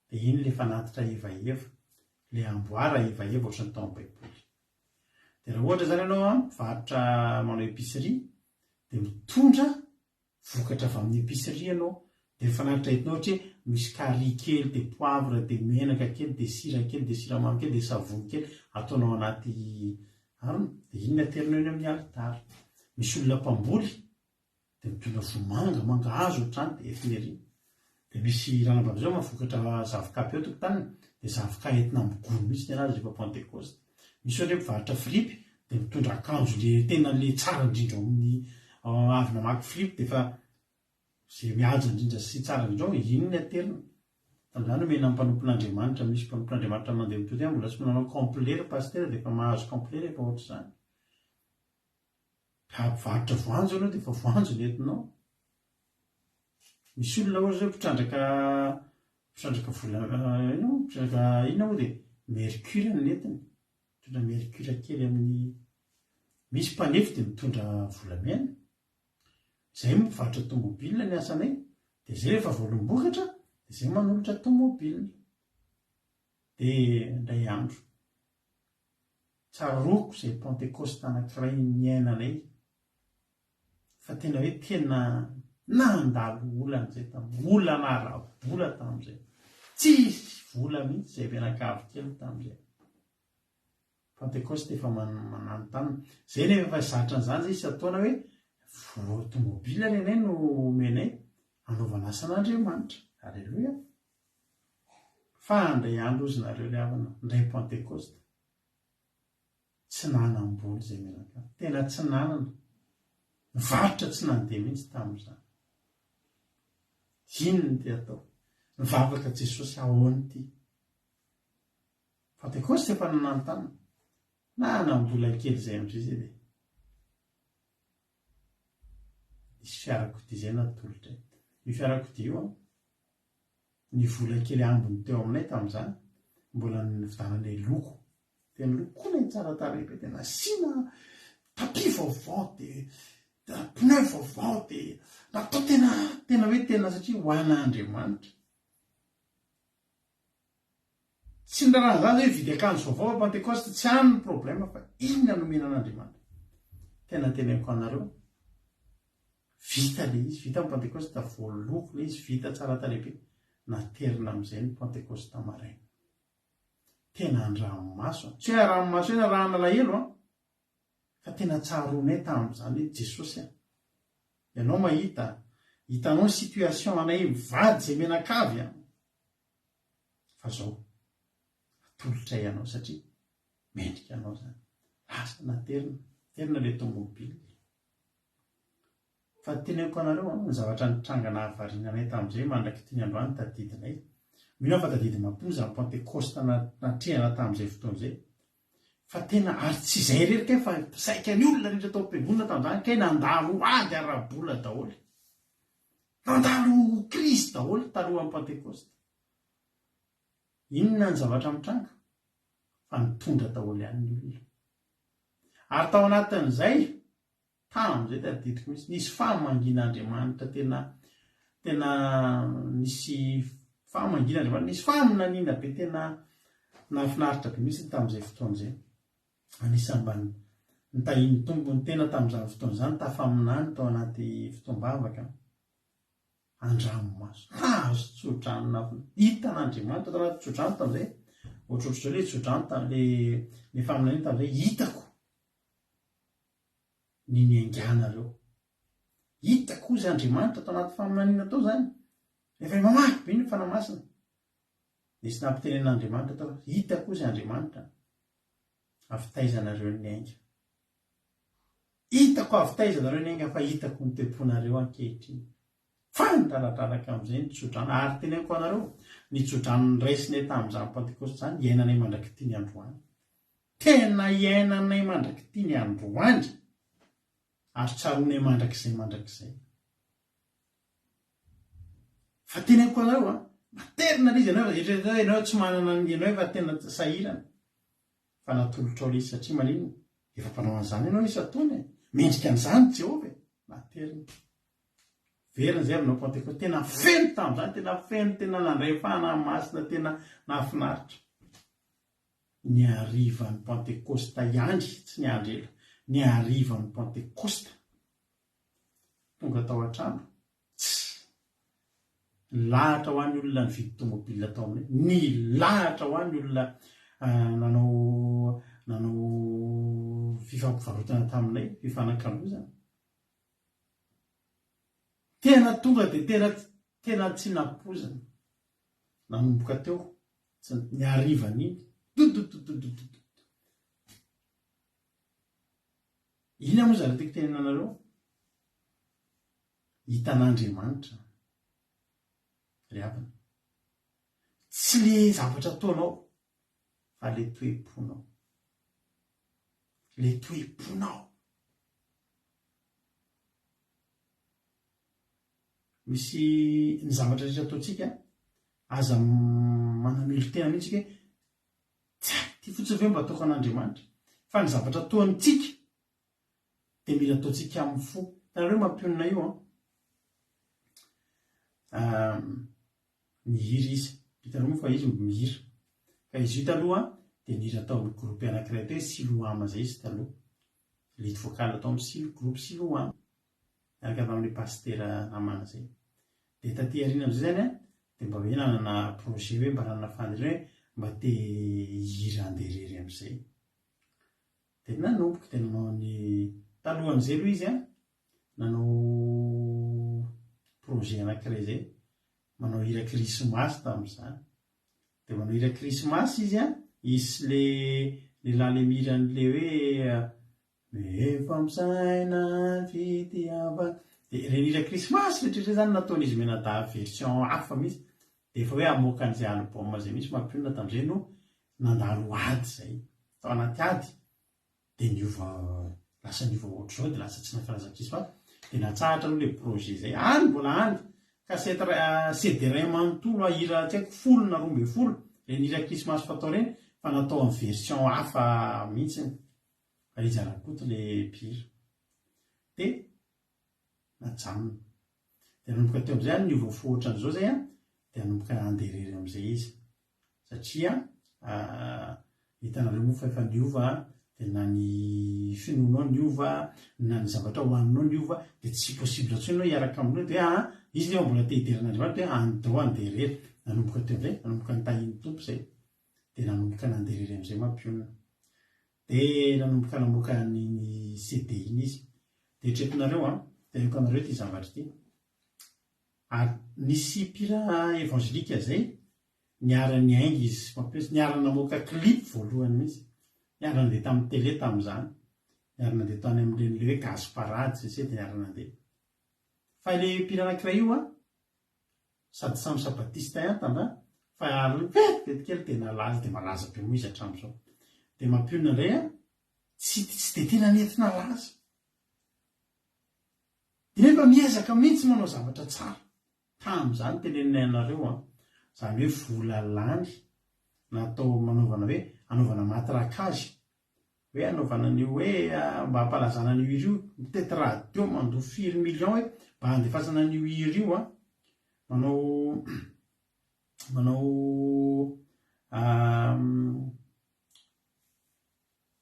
Dia iny ilay natitra eva-eva, ilay amboara eva-eva ohatry ny tao amin'ny Baiboly. Dia raha ohatra zany ianao mivarotra manao épicerie dia mitondra vokatra avy amin'ny épicerie ianao de fanaritra hitinao ohatra hoe misy carry kely de poivre de menaka kely de sira kely de siramamy kely de savony kely ataonao anaty arona de iny aterinao eny amin'ny alitara. Misy olona mpamboly de mitondra vomanga mangahazo ohatrany de efinery de misy ranambavy zao mavokatra zavoka eo tokotaniny de zavoka entina migony mihitsy ny anazy rehefa pentecoste. Misy ohatra hoe mpivarotra filipy de mitondra akanjo le tena le tsara indrindra amin'ny avy namaky filipy de fa zay mihaja indrindra sy tsara indrindra iny ny aterina. Tam'izany omena mpanompon'Andriamanitra, misy mpanompon'Andriamanitra mandeha mitody mbola tsy mananao complet pasteur de fa mahazo complet rehefa ohatra zany. Mpivarotra voanjo ianao de fa voanjo ny entinao. Misy olona ohatra zao mpitrandraka vola mpitrandraka ina moa de mercure ny entiny, mitondra mercure kely amin'ny misy mpanefy de mitondra volamena. Zay mivarotra tomobilina ny asanay de zay rehefa voalombokatra de zay manolotra tomobilina de indray andro tsaroko zay pentecoste anankiray niainanay fa tena hoe tena nandalo olana zay tamin'izay, olana ara-bola tamin'izay, tsisy vola mihitsy zay mianakavy kely tamin'izay. Pentecoste efa manano tanina zay nefa efa zatra an'izany zay isataona hoe tomobila lenay no menay anaovana asan'Andriamanitra. Alleluia. Fa andray andro ozy nareo le havana ndray pentecoste tsy nanam-boly zay menakavy, tena tsy nanana, nivarotra tsy nandeha mihitsy tamin'izany. Inona ty atao? Nivavaka Jesosy ahoany ty? Pentecoste efa nanantana nanam-bola kely zay am'izay de misy fiarakodia zay natolotra. Io fiarakodia io ny vola kely ambiny teo aminay tamin'izany mbola nividananay loko, tena lokona ny tsara tarehy be, tena asiana tapis vaovao de pneu vaovao de natao tena hoe tena satria ho an'Andriamanitra. Tsy ny raha zany hoe vidy akanjo vaovao pentecoste tsy any ny problème fa inona nomena an'Andriamanitra. Tena teneniko anareo vita le izy, vita ny pentecoste voaloko le izy, vita tsara tarehy be, naterina amin'izay ny pentecoste maraina. Tena an-dranomaso, tsy hoe ranomaso eny raha nalahelo fa tena tsaronay tamin'izany hoe Jesosy ianao mahita, hitanao ny situation anay mivady zay menakavy fa zao atolotra ianao satria mendrika anao zany lasa naterina le tomobily. Fa teneniko anareo ny zavatra nitrangana havarinanay tamin'izay mandraky ty ny androany tadidinay. Mino fa tadidy mampoza ny pentecoste natrehana tamin'izay fotoana izay. Fa tena ary tsy izay rerika fa saika ny olona rehetra tao am-piangonana tamin'izany kay nandalo ady ara-bola daholo. Nandalo Kristy daholo talohan'ny pentecoste. Inona ny zavatra mitranga? Fa nitondra daholo ihany ny olona. Ary tao anatin'izay tamin'izay tadidiko mihitsy nisy fahamangin'Andriamanitra tena nisy fahamangin'Andriamanitra, nisy fahaminaniana be tena nahafinaritra be mihitsy tamin'izay fotoana izay. Anisany mba nitahiny tombony tena tamin'izany fotoana izany tafaminany tao anaty fotoam-bavaka an-dranomaso. Hazo tsodrano hita n'Andriamanitra tao anaty tsodrano tamin'izay. Ohatrohatr'izao le tsodrano le fahaminaniana tamin'izay hitako ny nianganareo. Hitako ozy Andriamanitra tao anaty fahaminaniana tao zany. Rehefa mamaky be ny fanamasina. Nisy nampitenen'Andriamanitra tao hitako ozy Andriamanitra avitaizanareo ny ainga. Hitako avitaizanareo ny ainga fa hitako ny temponareo ankehitriny. Fa nidaradraraka amin'izay ny tsodrano ary teneniko anareo ny tsodrano niraisinay tamin'izany pentecoste zany iainanay mandraky ty ny androany. Tena iainanay mandraky ty ny androany. Ary tsaronay mandrakizay. Fa teneniko anareo materina le izy ianao tsy manana ianao efa tena sahirana. Fa natolotra ao le izy satria maninona? Efa mpanao an'izany ianao isataona mendrika an'izany Jehova materina. Verina zay aminao pentecoste tena feno tamin'izany, tena nandray fanahy-masina tena nahafinaritra. Ny harivan'ny pentecoste iandry tsy ny andrela. Ny harivan'ny pentecoste tonga tao an-trano lahatra ho an'ny olona ny vidy tomobile atao aminay, ny lahatra ho an'ny olona nanao fifampivarotana taminay, fifanankalozana. Tena tonga dia tena tsy napozana nanomboka teo ny arivan'iny iny moa zany tiako tenenanareo, hitan'Andriamanitra ry havana, tsy le zavatra ataonao fa le toe-ponao, le toe-ponao. Misy ny zavatra rehetra ataontsika aza manamelo tena mihitsy hoe tsy ty fotsiny ve mba ataoko an'Andriamanitra, fa ny zavatra ataontsika dia mila ataontsika amin'ny fo. Tanareo mampionina io mihira izy, hitanao moa fa izy mihira, ka izy io taloha dia nihira tamin'ny groupe anankiray teo Siloama zay izy taloha, lead vocal atao amin'ny groupe Siloama miaraka tamin'ny pastera namana zay. Dia taty aoriana am'izay zany dia mba hoe nanana projet hoe mba nanana fandirana hoe mba te hihira anderery amin'izay. Dia nanomboka dia nanao ny talohan'izay aloha izy nanao projet anankiray zay, manao hira krismasy tamin'izany. Dia manao hira krismasy izy isy le lahy le mihira an'le hoe efa misaina fitiavana. Dia le hira krismasy rehetrarehetra zany nataon'izy menada version hafa misy, dia efa hoe amoaka an'izay album zay misy mampionina tamin'izay no nandalo ady zay tao anaty ady. Dia niova lasa niova ohatr'izao dia lasa tsy nankalaza-krismasy. Dia natsahatra aloha le projet zay any mbola any ka CD iray manontolo ahira tsy haiko 10 na 12 le hira krismasy fatao reny fa natao amin'ny version hafa mihitsy fa izy arakoto le mpihira. Dia najanona. Dia nanomboka teo amin'izay niova fohotra an'izao zay dia nanomboka anderery amin'izay izy satria hitanareo moa fa efa niova dia na ny finoanao niova na ny zavatra hohaninao niova, dia tsy possible tsy ianao hiaraka aminao dia izy le mbola te hideran'Andriamanitra hoe andao anderery. Nanomboka teo amin'izay nanomboka nitahiny tompo zay dia nanomboka nanderery amin'izay mampionina. Dia nanomboka namoaka ny CD iny izy. Dia etretinareo teneniko anareo ty zavatra ty. Ary nisy mpira evangelika zay niara-ny aingy izy mampiasa, niara-namoaka clip voalohany mihitsy, niara-nandeha tamin'ny télé tamin'izany, niara-nandeha tany amin'ireny hoe gazo parady dia niara-nandeha. Fa le mpira anankiray io sady samy sabatista tamin'izany fa tetikely dia nalaza dia malaza be moa izy hatramin'izao. Dia mampionina indray tsy dia tena nentina laza. Dia nefa miezaka mihitsy manao zavatra tsara tamin'izany tenenina anareo zany hoe vola lany natao manaovana hoe anaovana matrakazy, hoe anaovana ny hoe mba hampalazana ny hira io, peut-être radio mandoa 4 millions hoe mba handefasana ny hira io manao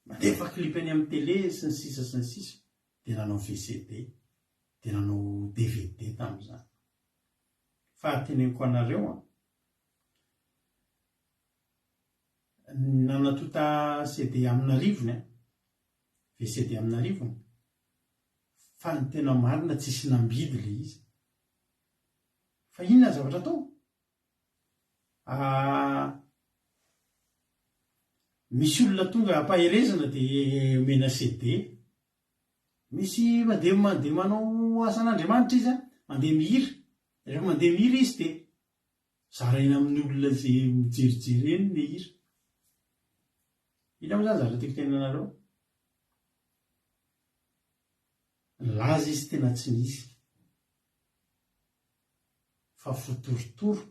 mandefa clip any amin'ny télé sy ny sisa dia nanao VCD dia nanao DVD tamin'izany. Fa teneniko anareo nanatota CD amina rivony VCD amina rivony fa ny tena marina tsisy nambidy le izy. Fa inona zavatra atao? Misy olona tonga ampaherezana dia mena CD, misy mandeha manao asan'Andriamanitra izy mandeha mihira, rehefa mandeha mihira izy dia zaraina amin'ny olona izay mijerijery eny le hira. Ina moa zany zavatra tiako tenenanareo? Laza izy tena tsy nisy fa fotorotoro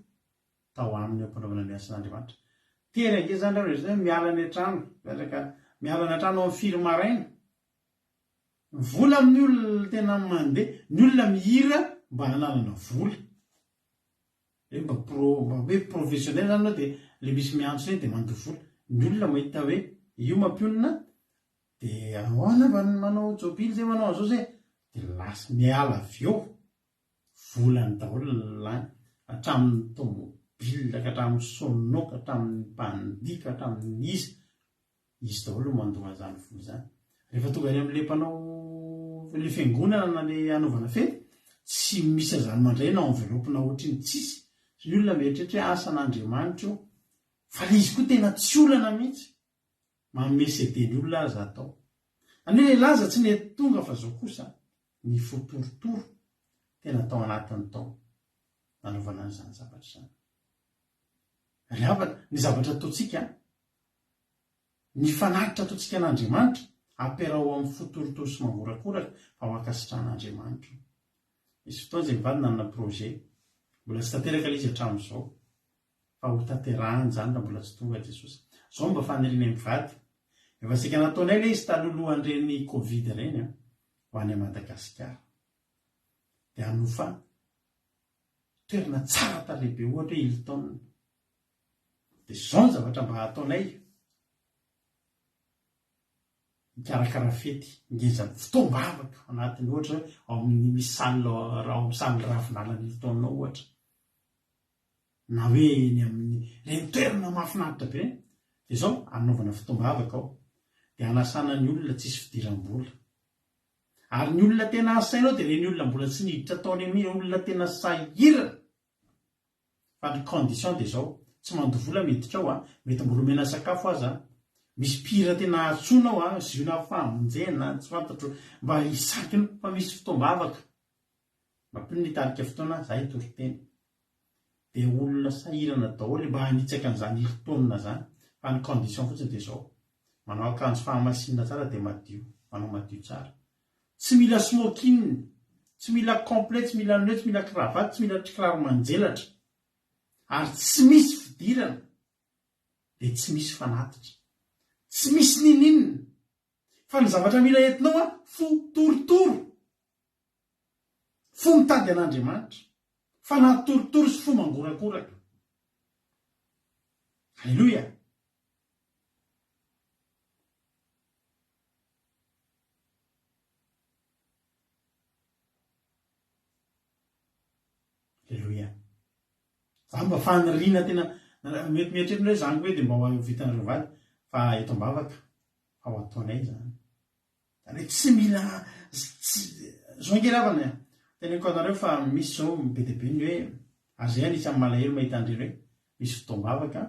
tao amin'ny ampanaovana ny asan'Andriamanitra. Terake zany reo miala ny an-trano, miala ny an-trano amin'ny 4 maraina, vola amin'ny olona tena mandeha, ny olona mihira mba hananana vola. Mba hoe professionnel zany anao dia le misy miantso eny dia mandoa vola. Ny olona mahita hoe io mampionina dia ahoana manao jobily zay manao an'izao zay dia lasa miala avy eo volany daholo lany. hatramin'ny tomobila ka hatramin'ny sonoka hatramin'ny mpandika hatramin'ny izy daholo mandoha zany vola zany. Rehefa tonga any amin'le mpanao le fiangonana na le anaovana fety tsy misy zany mandray na enveloppe na ohatriny tsisy. Ny olona mieritreritra hoe asan'Andriamanitra io fa le izy koa tena tsy olana mihitsy mamesede ny olona azy atao. Any le laza tsy ne tonga fa zao kosa ny fotorotoro tena tao anatiny tao nanaovana an'izany zavatra zany. Rehefa ny zavatra ataotsika ny fanatitra ataotsika an'Andriamanitra ampiarao amin'ny fotorotoro sy mangorakoraka fa makasitran'Andriamanitra. Misy fotoana izay mivady nanana projet mbola tsy tanteraka ilay izy hatramin'izao fa ho tanterahany zany raha mbola tsy tonga Jesosy. Zao mba faniriana mivady efa sika nataonay ilay izy talohalohan'ireny Covid ireny ho any Madagasikara dia hanofa toerana tsara tarehibe ohatra hoe Hilton. Dia zao ny zavatra mba hataonay mikarakara fety ngezany fotoam-bavaka anatiny ohatra hoe ao amin'ny misy saly ravinalany Hilton ohatra na hoe ny amin'ny reny toerana mahafinaritra be dia zao anaovana fotoam-bavaka ao dia anasana ny olona tsisy fidiram-bola. Ary ny olona tena asainao dia reny olona mbola tsy niditra taony amin'ny olona tena sahirana. Fa ny condition dia zao tsy mandovola miditra ao mety mbola omena sakafo aza. Misy pira tena atsoinao ziona famonjena tsy fantatro mba hisakiny fa misy fotoam-bavaka mampino nitarika fotoana zahay toriteny dia olona sahirana daholo mba hanitsaka an'izany Hilton zany. Fa ny condition fotsiny dia zao manao akanjo fahamasinina tsara dia madio, manao madio tsara, tsy mila smoking, tsy mila complet, tsy mila neo, tsy mila cravatte, tsy mila kiraro manjelatra, ary tsy misy fidirana dia tsy misy fanatitra, tsy misy ninina. Fa ny zavatra mila entinao fo torotoro, fo mitady an'Andriamanitra, fa natorotoro sy fo mangorakoraka. Halleluja. Halleluja. Za mba faniriana tena mety mieritreritra hoe zany hoe dia mba ho vitan'ireo vady fa eto am-bavaka fa ho ataonay zany. Ary tsy mila zao angeravana teneniko anareo fa misy zao be dia be ny hoe ary zay anisany malahelo mahita an'ireny hoe misy fotoam-bavaka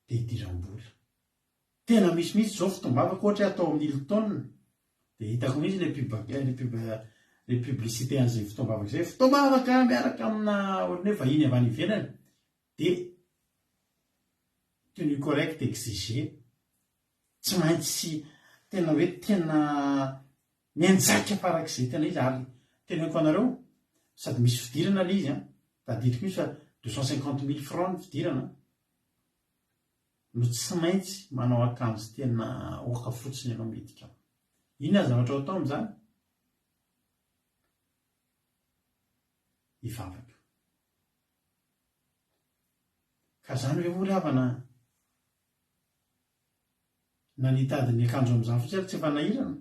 dia hidiram-bola. Tena misy zao fotoam-bavaka ohatra atao amin'ny Hilton dia hitako mihitsy le publicité an'izay fotoam-bavaka izay. Fotoam-bavaka miaraka amina olona hoe vahiny avy any ivelany dia tenue correcte exigée. Tsy maintsy tena hoe tena mianjaka farak'izay tena izy. Ary teneniko anareo sady misy fidirana ilay izy tadidiko misy fa 250 000 francs ny fidirana no tsy maintsy manao akanjo tena oka fotsiny ianao miditra. Inona zavatra atao amin'izany? Hivavaka. Ka zany hoe ory havana na nitady ny akanjo amin'izany fotsiny ary tsy efa nahirana.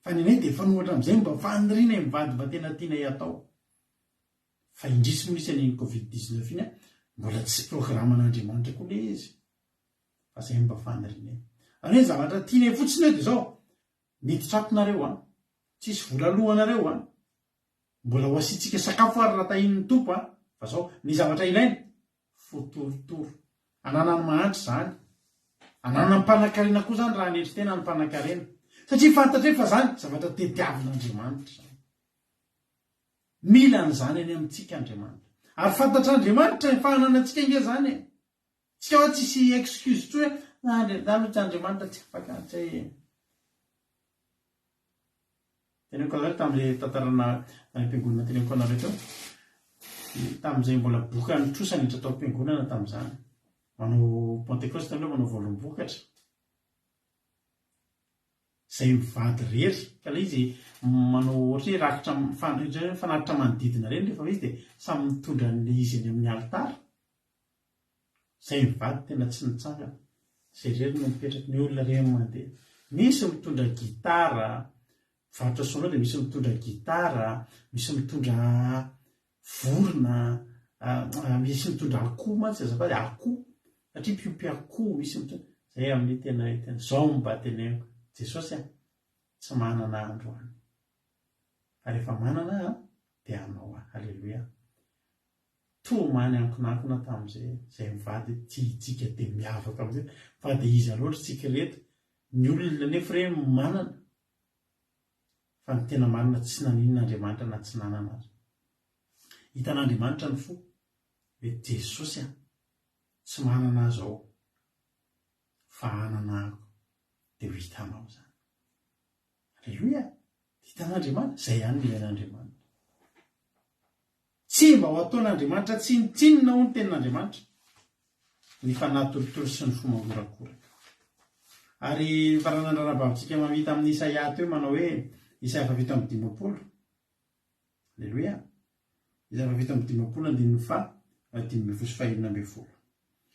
Fa ny anay dia efa nohatra amin'izay mba faniriana mivady mba tena tianay atao. Fa indrisy misy an'iny Covid-19 iny mbola tsy programan'Andriamanitra koa ilay izy. Fa izay mba faniriana. Ary hoe zavatra tianay fotsiny eo dia zao miditranareo tsisy vola alohanareo mbola ho asiantsika sakafo ary raha tahin'ny tompo fa zao ny zavatra ilaina fotorotoro. Ananany mahantra zany, ananany mpanankarena koa zany raha anetry tena ny mpanankarena. Satria fantatra fa zany zavatra tediavin'Andriamanitra zany. Mila n'izany any amintsika Andriamanitra. Ary fantatr'Andriamanitra ny fahananantsika inge zany. Tsika hoe tsisy excuse tsoe Andriamanitra tsy afaka tsy. Teneniko anareo tamin'ilay tantarana am-piangonana teneniko anareo teo. Tamin'izay mbola boka nitrosa niditra tao am-piangonana tamin'izany. Manao Pentecoste aloha manao voaloham-bokatra. Izay mivady rery ka ilay izy manao ohatra hoe rakitra fanaritra manodidina reny rehefa izy dia samy mitondra ny izy eny amin'ny alitara. Izay mivady tena tsy nitsangana. Izay rery no mipetraka ny olona rery mandeha. Misy mitondra gitara, varotra solo dia misy mitondra gitara, misy mitondra vorona, misy mitondra akoho mantsy azafady akoho satria piopy akoho misy mitondra zay amin'ny tena zao mba teneko Jesosy tsy manana androany fa rehefa manana dia anao halleloia tomany ankonankona tamin'izay mivady tsika dia miavaka amin'izay fa dia izy aloatra tsika reto ny olona nefa re manana fa ny tena manana tsy nanin'Andriamanitra na tsy nanana azy hitan'Andriamanitra ny fo hoe Jesosy tsy manana azy ao fa anana ako dia ho hitanao zany halleloia hitan'Andriamanitra zay ihany ny ilain'Andriamanitra tsy mba ho ataon'Andriamanitra tsinitsinina ho ny tenin'Andriamanitra ny fanahy-torotoro sy ny fomangorakoraka ary faranandranam-bavintsika mamita amin'ny Isaia teo manao hoe Isaia 7:20 halleloia Isaia 7:20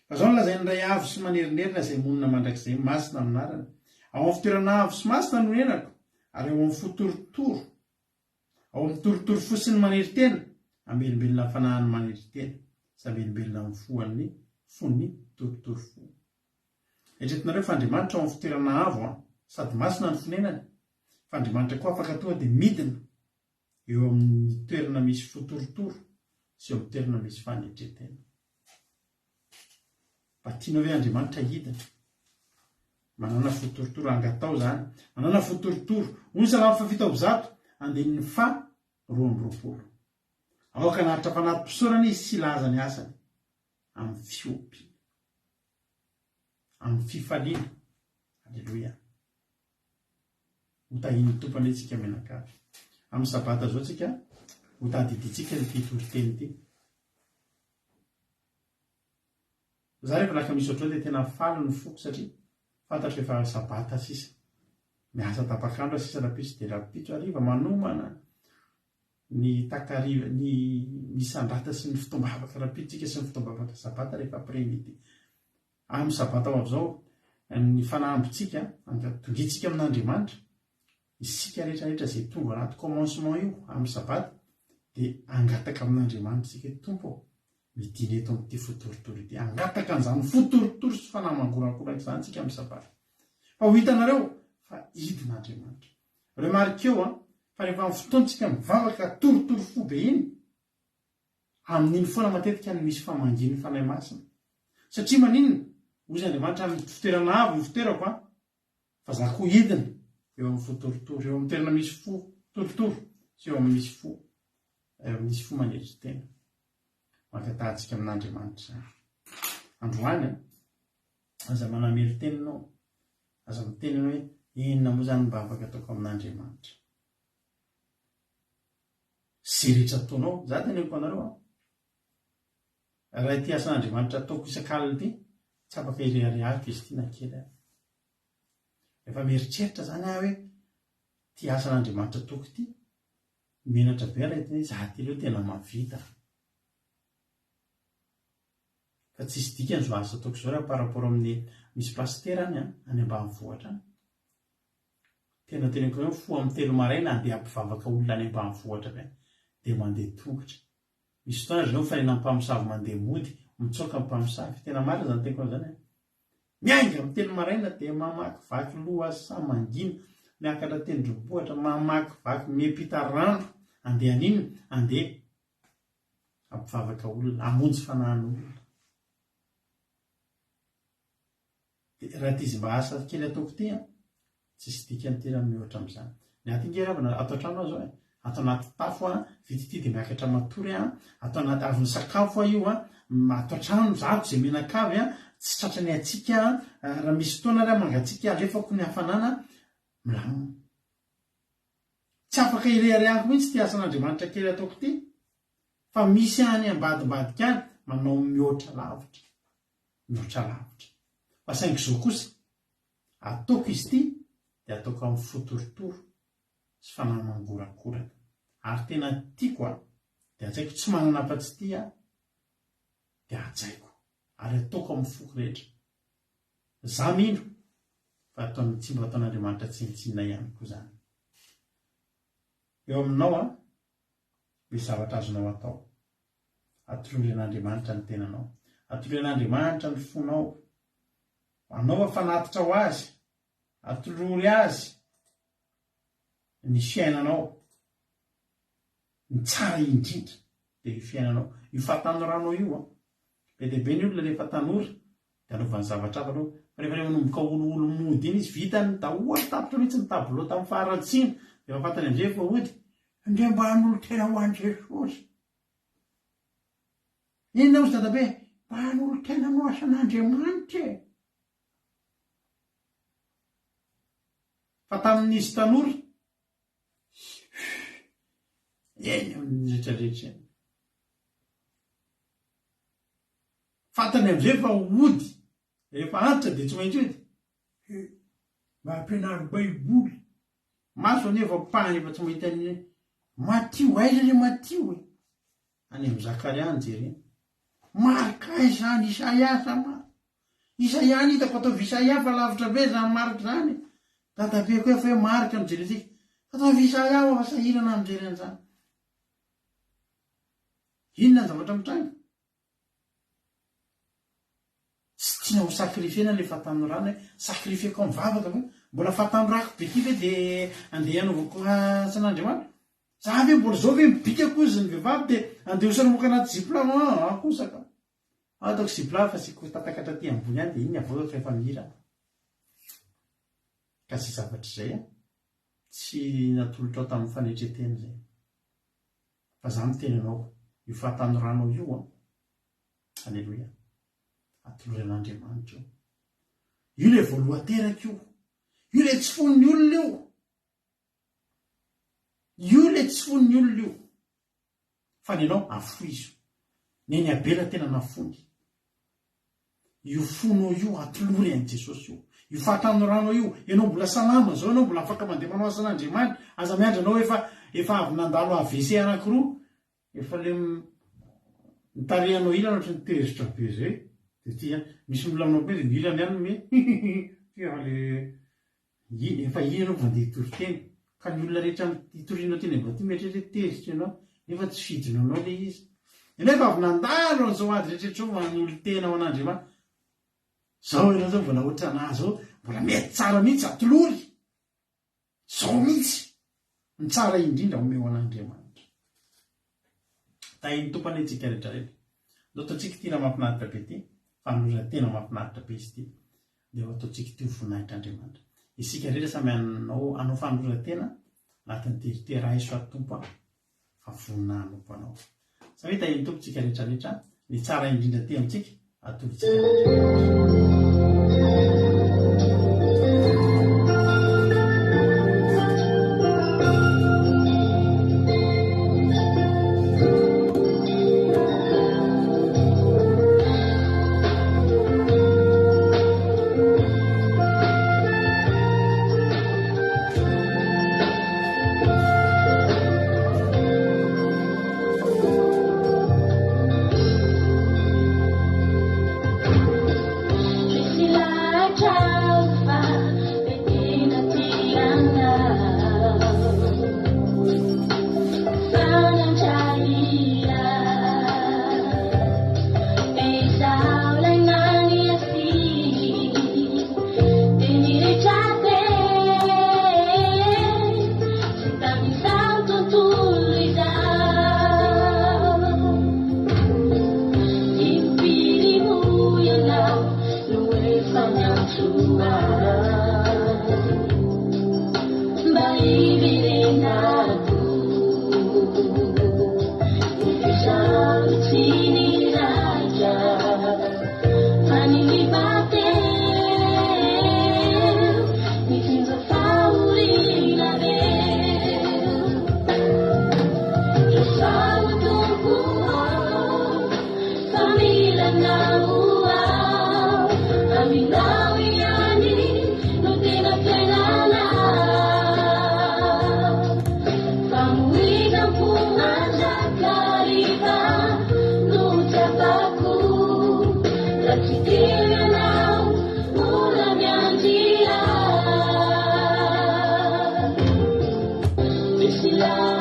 fa zao nolazainy iray avo sy manerinerina izay monina mandrakizay masina aminarana ao amin'ny fitoerana avo sy masina no henako ary ao amin'ny fotorotoro ao amin'ny torotoro fo sy ny manery-tena ambelembelona ny fanahany manery-tena sy ambelembelona amin'ny foan'ny fony torotoro fo eritreretinareo fa Andriamanitra ao amin'ny fitoerana avo sady masina ny fonenany fa Andriamanitra koa afaka tonga dia midina eo amin'ny toerana misy fotorotoro sy eo amin'ny toerana misy fanetre-tena mba tianao hoe Andriamanitra hidina manana fotorotoro angatao zany manana fotorotoro ony salamo fafito zato andenin'ny 220 aoka naritra fanaty pisaorana izy sy laza ny asany amin'ny fiopy amin'ny fifaliana halleloia hotahiny tompany hoe tsika menakavy amin'ny sabata zao tsika hotadiditsika ny fitoriteny ity za rehefa laka misy oatra dia tena falo ny foko satria fantatra efa sabata sisa miasa tapakandro sisa rapisy dia rapitso ariva manomana ny takariva ny misandrata sy ny fitombavaka rapitsika sy ny fitombavaka sabata rehefa après-midi amin'ny sabata ao avy zao ny fanahambontsika tongitsika amin'Andriamanitra isika rehetrarehetra zay tonga anaty commencement io amin'ny sabata dia angataka amin'Andriamanitra sika tompo midina eto amin'ity fotorotoro ity angataka an'izany fotorotoro sy fanahy-mangorakoraka izany tsika amin'ny sabata fa ho hitanareo fa hidin'Andriamanitra reo marikeo fa rehefa amin'ny fotoantsika mivavaka torotoro fo be iny amin'iny foana matetika ny misy famanginy fanahy masina satria maninona ozy Andriamanitra amin'ny fitoerana avo ny fitoerako fa za koa hidina eo amin'ny fotorotoro eo amin'ny toerana misy fo torotoro sy eo amin'ny misy fo manery-tena mankatahantsika amin'Andriamanitra zany androany aza manamely teninao aza miteny hoe inona moa zany mba afaka ataoko amin'Andriamanitra sy rehetra ataonao za teneko anareo raha ity asan'Andriamanitra ataoko isan-kaliny ity tsy afaka ireharehako izy ity na kely rehefa mieritreritra zany hoe ty asan'Andriamanitra ataoko ity menatra be raha ity za ty leo tena mavita fa tsisy dikany zo asa ataoko zao raha par rapport amin'ny misy pastera any ambanivohitra any tena teneko hoe fo amin'ny 3 maraina andeha ampivavaka olona any ambanivohitra be dia mandeha tongotra misy fotoana zao fa ena mpamosavy mandeha mody mitsoka ny mpamosavy tena marina zany teniko zany miainga amin'ny 3 maraina dia mamaky vaky loha sa mangina miakatra tendrombohitra mamaky vaky miampita rano andeha an'iny andeha ampivavaka olona amonjy fanahin'olona raha ty izy mba asa kely ataoko ty tsisy dikany tena mihoatra amin'izany ny atingeravana atao trano zao atao anaty tafo vitity dia miakatra matory atao anaty avony sakafo io atao trano zako zay menakavy tsy tratrany atsika raha misy fotoana raha mangatsika alefako ny hafanana milamina tsy afaka ireharehako mihitsy ty asan'Andriamanitra kely ataoko ty fa misy any ambadimbadika any manao mihoatra lavitra fa saingy zao kosa ataoko izy ity dia ataoko amin'ny fotorotoro sy fanahy-mangorakoraka ary tena tiako dia atsaiko tsy manana afa-tsy ty dia atsaiko ary ataoko amin'ny foko rehetra za mino fa ataony tsy mba ataon'Andriamanitra tsinitsinina ihany koa zany eo aminao misy zavatra azonao atao. Atolory an'Andriamanitra ny tenanao, atolory an'Andriamanitra ny fonao, anaova fanatitra ho azy, atolory azy ny fiainanao, ny tsara indrindra dia io fiainanao. Io fahatanoranao io be dia be ny olona rehefa tanora dia anaovany zavatra hafa aloha. Fa rehefa manomboka olo mody iny izy vitany daholo tapitra mihitsy ny tableau tamin'ny faharatsiana dia mahafatany amin'izay efa hody indray mba hanolo tena ho an'i Jesosy. Inona ozy dadabe? Mba hanolo tena ho asan'Andriamanitra e. Fa tamin'izy tanora eny amin'ny rehetrarehetra. Fatany amin'izay efa hody, rehefa antitra dia tsy maintsy hody. Mba ampianary baiboly. Maso anefa pahany efa tsy mahita ny Matio, aiza ilay Matio e? Any amin'ny Zakaria ny jerena. Marika izany Isaiasa ma. Isaia ny hitako ataovy Isaia fa lavitra be izany marika izany. Dadabe koa efa hoe marika ny jerentsika. Ataovy Isaia fa sahirana amin'ny jerena izany. Inona ny zavatra mitranga? Tsy tiana ho sakrifiena ilay fahatanorana. Sakrifieko amin'ny vavaka fa mbola fahatanorako be ty ve dia andeha hanaovako asan'Andriamanitra. Za ve mbola zao ve mibika kozy ny vehivavy dia andeha ho sanomboka anaty zipla akosaka. Ataoko zipla fa siko tatakatra ty ambony any dia iny avoaka rehefa mihira. Ka sy zavatra izay tsy natolotra ao tamin'ny fanetretena izay. Fa za miteny anao io fahatanoranao io Alleluia. Atolory an'Andriamanitra io. Io ilay voalohan-teraka io. Io ilay tsy fon'ny olona io. Io ilay tsy fon'ny olona io. Fa ny anao afoizo. Ny abela tena nafony. Io fonao io atolory an'i Jesosy io. Io fahatanoranao io. Ianao mbola salama zao, anao mbola afaka mandeha manao asan'Andriamanitra. Aza miandra anao efa avy nandalo AVC anankiroa. Efa le nitarehanao ilana ohatry ny tezitra be izay. Dia tia misy milaminao be dia ilany ihany me. Efa ianao vao andeha hitory-teny. Ka ny olona rehetra hitorianao teny avao ty mieritreritra tezitra ianao. Nefa tsy fidinao ilay izy. Nefa avy nandalo an'izao ady rehetrarehetra io manolo tena ho an'Andriamanitra. Zao ianao zao mbola ohatra anahy zao mbola mety tsara mihitsy atolory. Zao mihitsy ny tsara indrindra omeo an'Andriamanitra. Tahin'ny tompany antsika rehetrarehetra. Ndao ataontsika ty raha mahafinaritra be ty. Fanolora tena mahafinaritra be izy ty. Dia ho ataontsika ty ho voninahitran'Andriamanitra. Isika rehetra samy hanao fanolora tena anatin'ny teritera iso atompo fa voninahanao anao. Sa hoe tahin'ny tompontsika rehetrarehetra ny tsara indrindra ty amintsika atolotsika an'Andriamanitra. Love.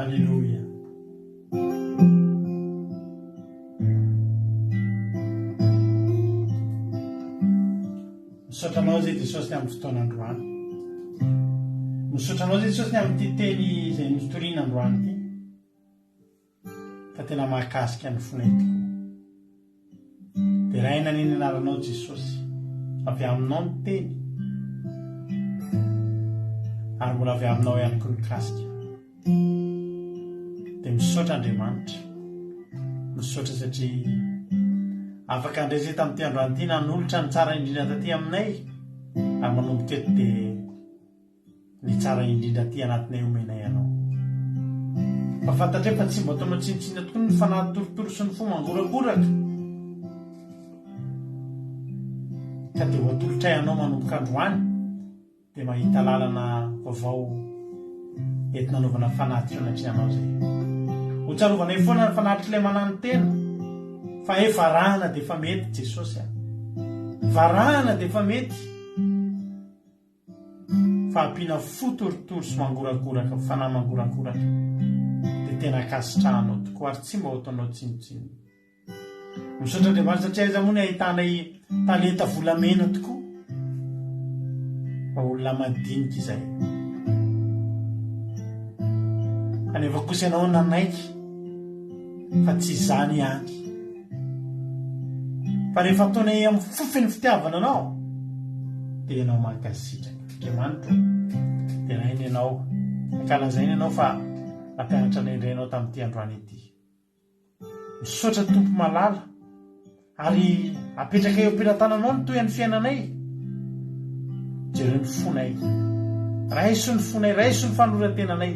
Alleluia. Misotranao zay Jesosy amin'ny fotoan'androany. Misotranao zay Jesosy amin'ny ty teny izay nitoriana androany ty. Fa tena mahakasika ny fonay tokoa. Dia raha ny anaranao Jesosy, avy aminao ny teny. Ary mbola avy aminao ihany koa ny kasika. Dia misaotra Andriamanitra. Misaotra satria afaka andresy tamin'ity androany ity nanolotra ny tsara indrindra taty aminay. Ary manomboka eto dia ny tsara indrindra ty anatinay omenay anao. Fa fantatra fa tsy mba ataonao tsinitsina tokoa ny fanahy torotoro sy ny fo mangorakoraka. Ka dia voatolotray anao manomboka androany dia mahita lalana vaovao entina anaovana fanatitra anatrehanao zay. Ho tsarovanay foana ny fanatitra ilay manano tena. Fa varahana dia efa mety Jesosy. Varahana dia efa mety. Fa ampiana fo torotoro sy mangorakoraka, fanahy mangorakoraka. Dia tena kasitrahanao tokoa ary tsy mba ataonao tsinitsiny. Misaotra Andriamanitra satria aiza moa ny ahitanay talenta volamena tokoa. Fa olona madinika izay. Kanefa kosa ianao nanaiky fa tsy izany ihany. Fa rehefa ataonay amin'ny fofony fitiavana anao dia ianao mankasitraka. Andriamanitra dia raha iny ianao ankalazainy ianao fa nampianatra ny indray ianao tamin'ity androany ity. Misaotra Tompo malala ary apetraka eo am-pilatananao ny toy ny fiainanay. Jereo ny fonay, raiso ny fonay, raiso ny fanorantenanay.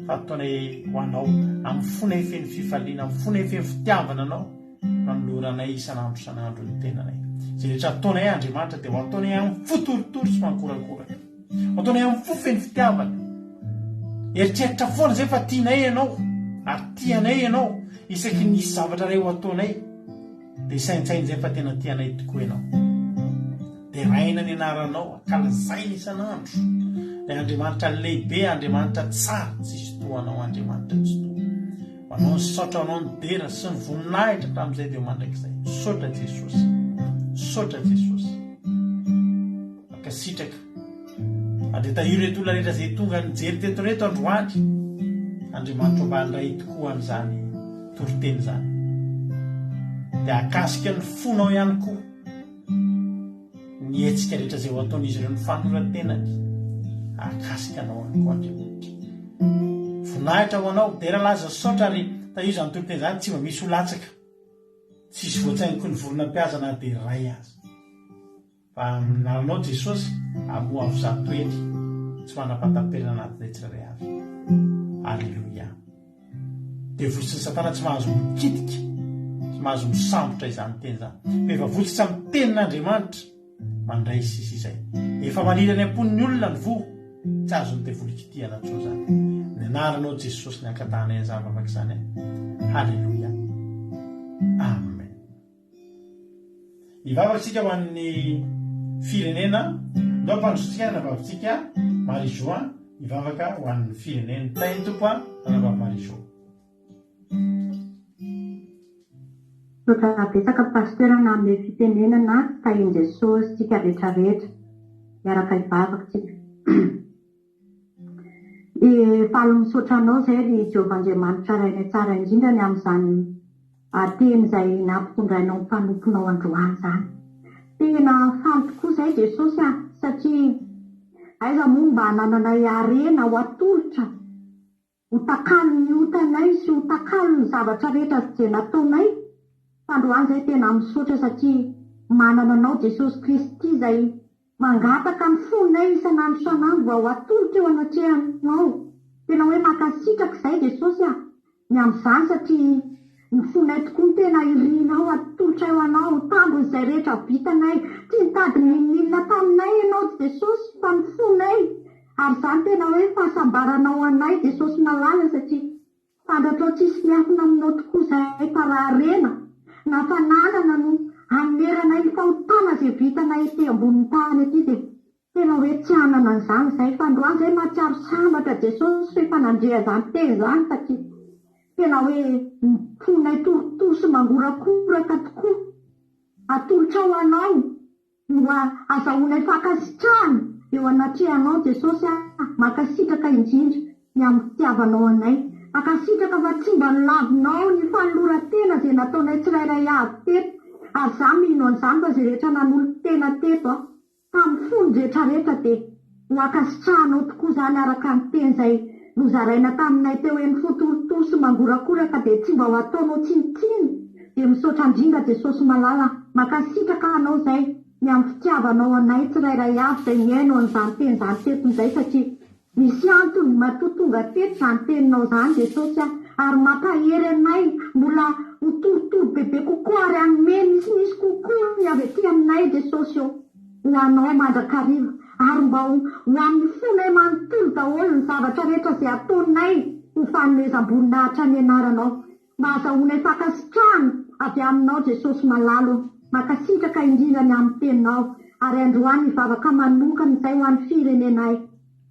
Fa ataonay ho anao amin'ny fonay feny fifaliana, amin'ny fonay feny fitiavana anao manoloranay isan'andro ny tenanay. Izay rehetra ataonay Andriamanitra dia ho ataonay amin'ny fotorotoro sy mankorakoraka. Ataonay amin'ny fo feny fitiavana. Eritreritra foana izay fa tianay ianao ary tianay ianao isaky nisy zavatra iray ho ataonay. Dia isaintsainy izay fa tena tianay tokoa ianao. Dia raina ny anaranao ankalazaina isan'andro. Dia Andriamanitra lehibe, Andriamanitra tsara, tsisy toanao Andriamanitra tsy toa. anao ny saotra anao ny dera sy ny voninahitra tamin'izay dia mandraikizay. Saotra Jesosy, saotra Jesosy. Makasitraka andre tahio reto olona rehetra izay tonga nijery teto reto androany, Andriamanitra mba handray tokoa an'izany toriteny izany, dia akasika ny fonao ihany koa ny hetsika rehetra izay ho ataon'izy ireo ny fanorantenany, akasika anao ihany koa Andriamanitra. Voninahitra ho anao dera laza saotra ary tahio izany toriteny izany tsy mba misy holatsaka, tsisy voatsaingo ny volonam-piazana dia ray azy. Fa amin'aranao Jesosy amoa avy zato toetry tsy manapataperana anatin'izay tsirairay avy. Alleluia. Dia votsy Satana tsy mahazo mikitika, tsy mahazo misambotra izany teny izany. Efa votsy amin'ny tenin'Andriamanitra mandray sisy izay. Efa manilany ampon'ny olona ny voa, tsy azony devolikitiana tso zany. Ny anaranao Jesosy ny ankatahana ny zavavaka izany. Halleluia. Amen. Ivavatsika ho an'ny firenena, ndao mpandrosotsika navavatsika Marie-Joa, ivavaka ho an'ny firenena tainy tompo navava Marie-Joa. Betsaka pasterana amin'ny fitenenana tainy Jesosy tsika rehetrarehetra miaraka ivavaka tsika. Falo misaotra anao zay ry Jehovahandriamanitra rainy tsara indrindrany amin'izany teny izay nampitondrainao mpanomponao androany zany. Tena faly tokoa zay Jesosy satria aiza moa mba nananay arena ho atolotra, ho takalo ny otanay sy ho takalo ny zavatra rehetra izay nataonay. Androany zay tena misaotra satria manana anao Jesosy Kristy izay mangataka ny fonay isanandro isanandro mba ho atolotra eo anatrehanao. Tena hoe makasitraka izay Jesosy ny amin'izany satria ny fonay tokoa ny tena irinao atolotra eo anao, tambony izay rehetra vitanay, tsy nitady milina taminay ianao Jesosy fa ny fonay. Ary izany tena hoe fahasambaranao anay Jesosy nalala satria fantatrao tsisy miafina aminao tokoa izay taraharena na fananana no hameranay ny fahotana izay vitanay ety ambonin'ny tany ety dia tena hoe tsy hanana an'izany izay. Fa androany izay mahatsiaro sambatra Jesosy rehefa nandrea izany teny izany satria tena hoe fonay torotoro sy mangorakoraka tokoa atolotra ao anao no azahoanay fankasitrahana eo anatrehanao Jesosy. Makasitraka indrindra ny amin'ny fitiavanao anay, makasitraka fa tsy mba nilavinao ny fanoloran-tena izay nataonay tsirairay avy teto. Ary za mino an'izany fa izay rehetra nanolo tena teto tamin'ny fony rehetrarehetra dia ho ankasitrahanao tokoa izany araka ny teny izay nozaraina taminay teo hoe ny fotorotoro sy mangorakoraka dia tsy mba ho ataonao tsinitsiny. Dia misaotra indrindra Jesosy malala, makasitraka anao izay ny amin'ny fitiavanao anay tsirairay avy izay miaino an'izany teny izany teton'izay satria misy antony matotonga teto izany teninao izany Jesosy ary mampahery anay mbola ho torotoro bebe kokoa ary hanome misimisy kokoa ny avy ety aminay Jesosy eo ho anao mandrakariva ary mba ho amin'ny fonay manontolo daholo ny zavatra rehetra izay ataonay ho fanomezam-boninahitra ny anaranao, mba azahoanay fankasitrahana avy aminao Jesosy malalo. Makasitraka indrindra ny amin'ny teninao ary androany ivavaka manokana izay ho an'ny firenenay.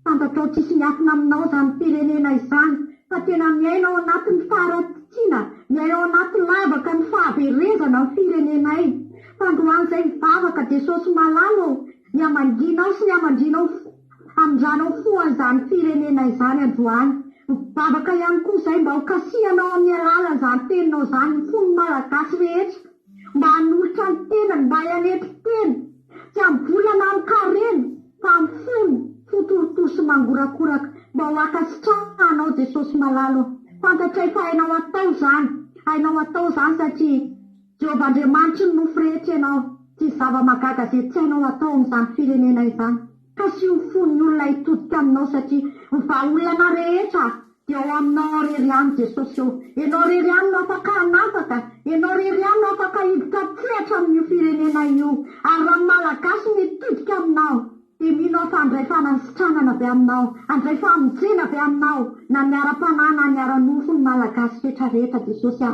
Fantatrao tsisy miafina aminao izany firenena izany fa tena miainao anatin'ny faharatiana, miainao anaty lavaka ny fahaverezana ny firenenay. Fa androany izay ivavaka Jesosy malalo ny amanginao sy ny amandrinao amindranao foan'izany firenena izany androany. Mivavaka ihany koa izay mba ho kasihanao amin'ny alala izany teninao izany ny fony malagasy rehetra, mba hanolotra ny tenany, mba hianetry teny, tsy ambolana amin'ny karena fa amin'ny fony fotorotoro sy mangorakoraka, mba ho ankasitrahanao Jesosy malalo. Fantatray fa hainao atao izany satria Jehovahandriamanitra ny nofo rehetra ianao, tsy zava-magaga izay tsy hainao atao amin'izany firenena izany. Ka sy ho fon'ny olona hitodika aminao satria ny vahaolana rehetra dia ao aminao rery any Jesosy eo. Ianao rery any no afaka hanafaka, ianao rery any no afaka hiditra tsehatra amin'io firenena io. Ary raha malagasy mitodika aminao dia mino fa andray fanasitranana avy aminao, andray famonjena avy aminao, na miara-panahy na miara-nofo ny malagasy rehetrarehetra Jesosy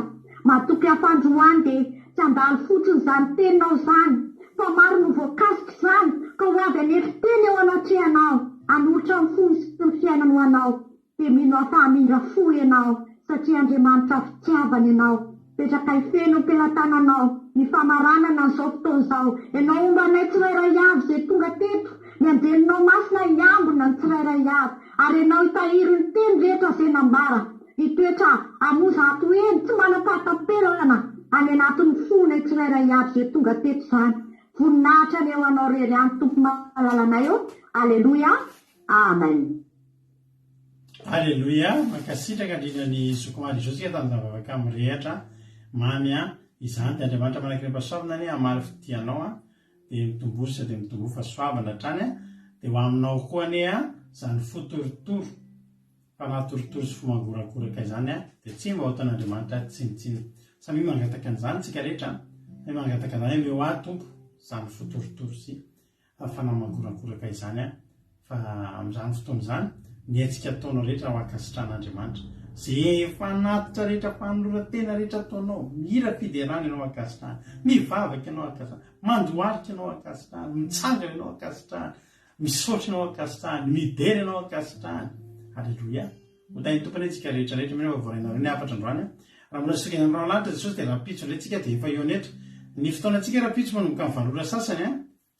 matoky afandroany dia tsy andalo fotsiny izany teninao izany fa maro no voakasika izany ka ho avy anetry teny eo anatrehanao, hanolotra ny fony sy ny fiainana ho anao. Dia mino fa hamindra fo ianao satria Andriamanitra fitiavany ianao. Petraka ifeno am-pelatananao ny famaranana n'izao fotoana izao. Ianao ombanay tsirairay avy izay tonga teto, ny anjelinao masina hiambina ny tsirairay avy, ary ianao hitahiry ny teny rehetra izay nambara. Hitoetra hamoza ato eny tsy manam-pahatapelana any anatin'ny fonay tsirairay avy izay tonga teto izany. Voninahitra ny eo anao rery any tompo mahalalanay eo. Aleloia. Amen. Aleloia. Mankasitraka indrindra ny zokomary izao sika tamin'ny zavavaka mirehatra mamy izany dia Andriamanitra manaiky ny mpasoavana ny hamaly fitianao dia mitombosa dia mitombo fahasoavana hatrany dia ho aminao koa ny zany fotorotoro fa natorotoro sy fomangorakoraka izany dia tsy mba hotan'Andriamanitra tsinitsiny. Samy mangataka an'izany tsika rehetra, mangataka an'izany meo tompo zany fotorotoro sy fanamangorakoraka izany fa amin'izany fotoana izany ny antsika ataonao rehetra ho ankasitran'Andriamanitra. Zay fanatitra rehetra fanolora-tena rehetra ataonao, mira fiderana ianao ankasitrahany, mivavaka ianao ankasitrahany, mandoarika ianao ankasitrahany, mitsanga ianao ankasitrahany, misaotra ianao ankasitrahany, midery ianao ankasitrahany. Aleloia. Hotainy tompony antsika rehetra rehetra mena vavorinareo ny afatra androany. Raha mbola sika ny androany lanitra Jesosy dia rapitso indray tsika dia efa eo netra. Ny fotoana antsika rapitso manomboka amin'ny valora sasany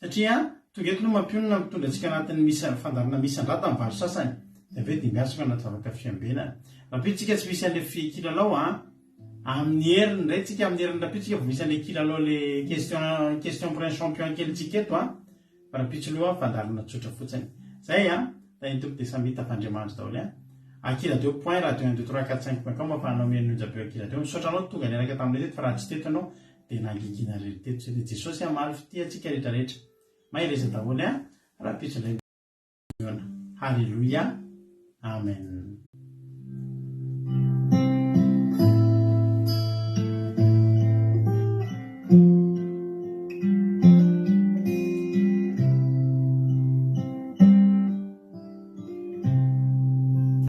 satria tonga eto no mampionana mitondra antsika anatin'ny misy fandarana misy andrata amin'ny valo sasany. Dia aveo dia miasaka anaty zavaka fiambena. Rapitsika tsy misy an'ilay kilalao amin'ny heriny indray tsika amin'ny heriny rapitsika misy an'ilay kilalao le question pour un champion kelitsika eto fa rapitso aloha fandarana tsotra fotsiny. Zay da ny tompo dia samy hita fandriamanitra daholo Akiladeo point radio 1 2 3 4 5.com afahanao mianonjabeo Akiladeo. Misaotra anao tonga niaraka taminay teto fa raha tsy teto anao dia nangigina rery teto sy dia Jesosy hamaly fitiantsika rehetrarehetra. Mahereza daholo rapitso indray. Haleluia. Amen.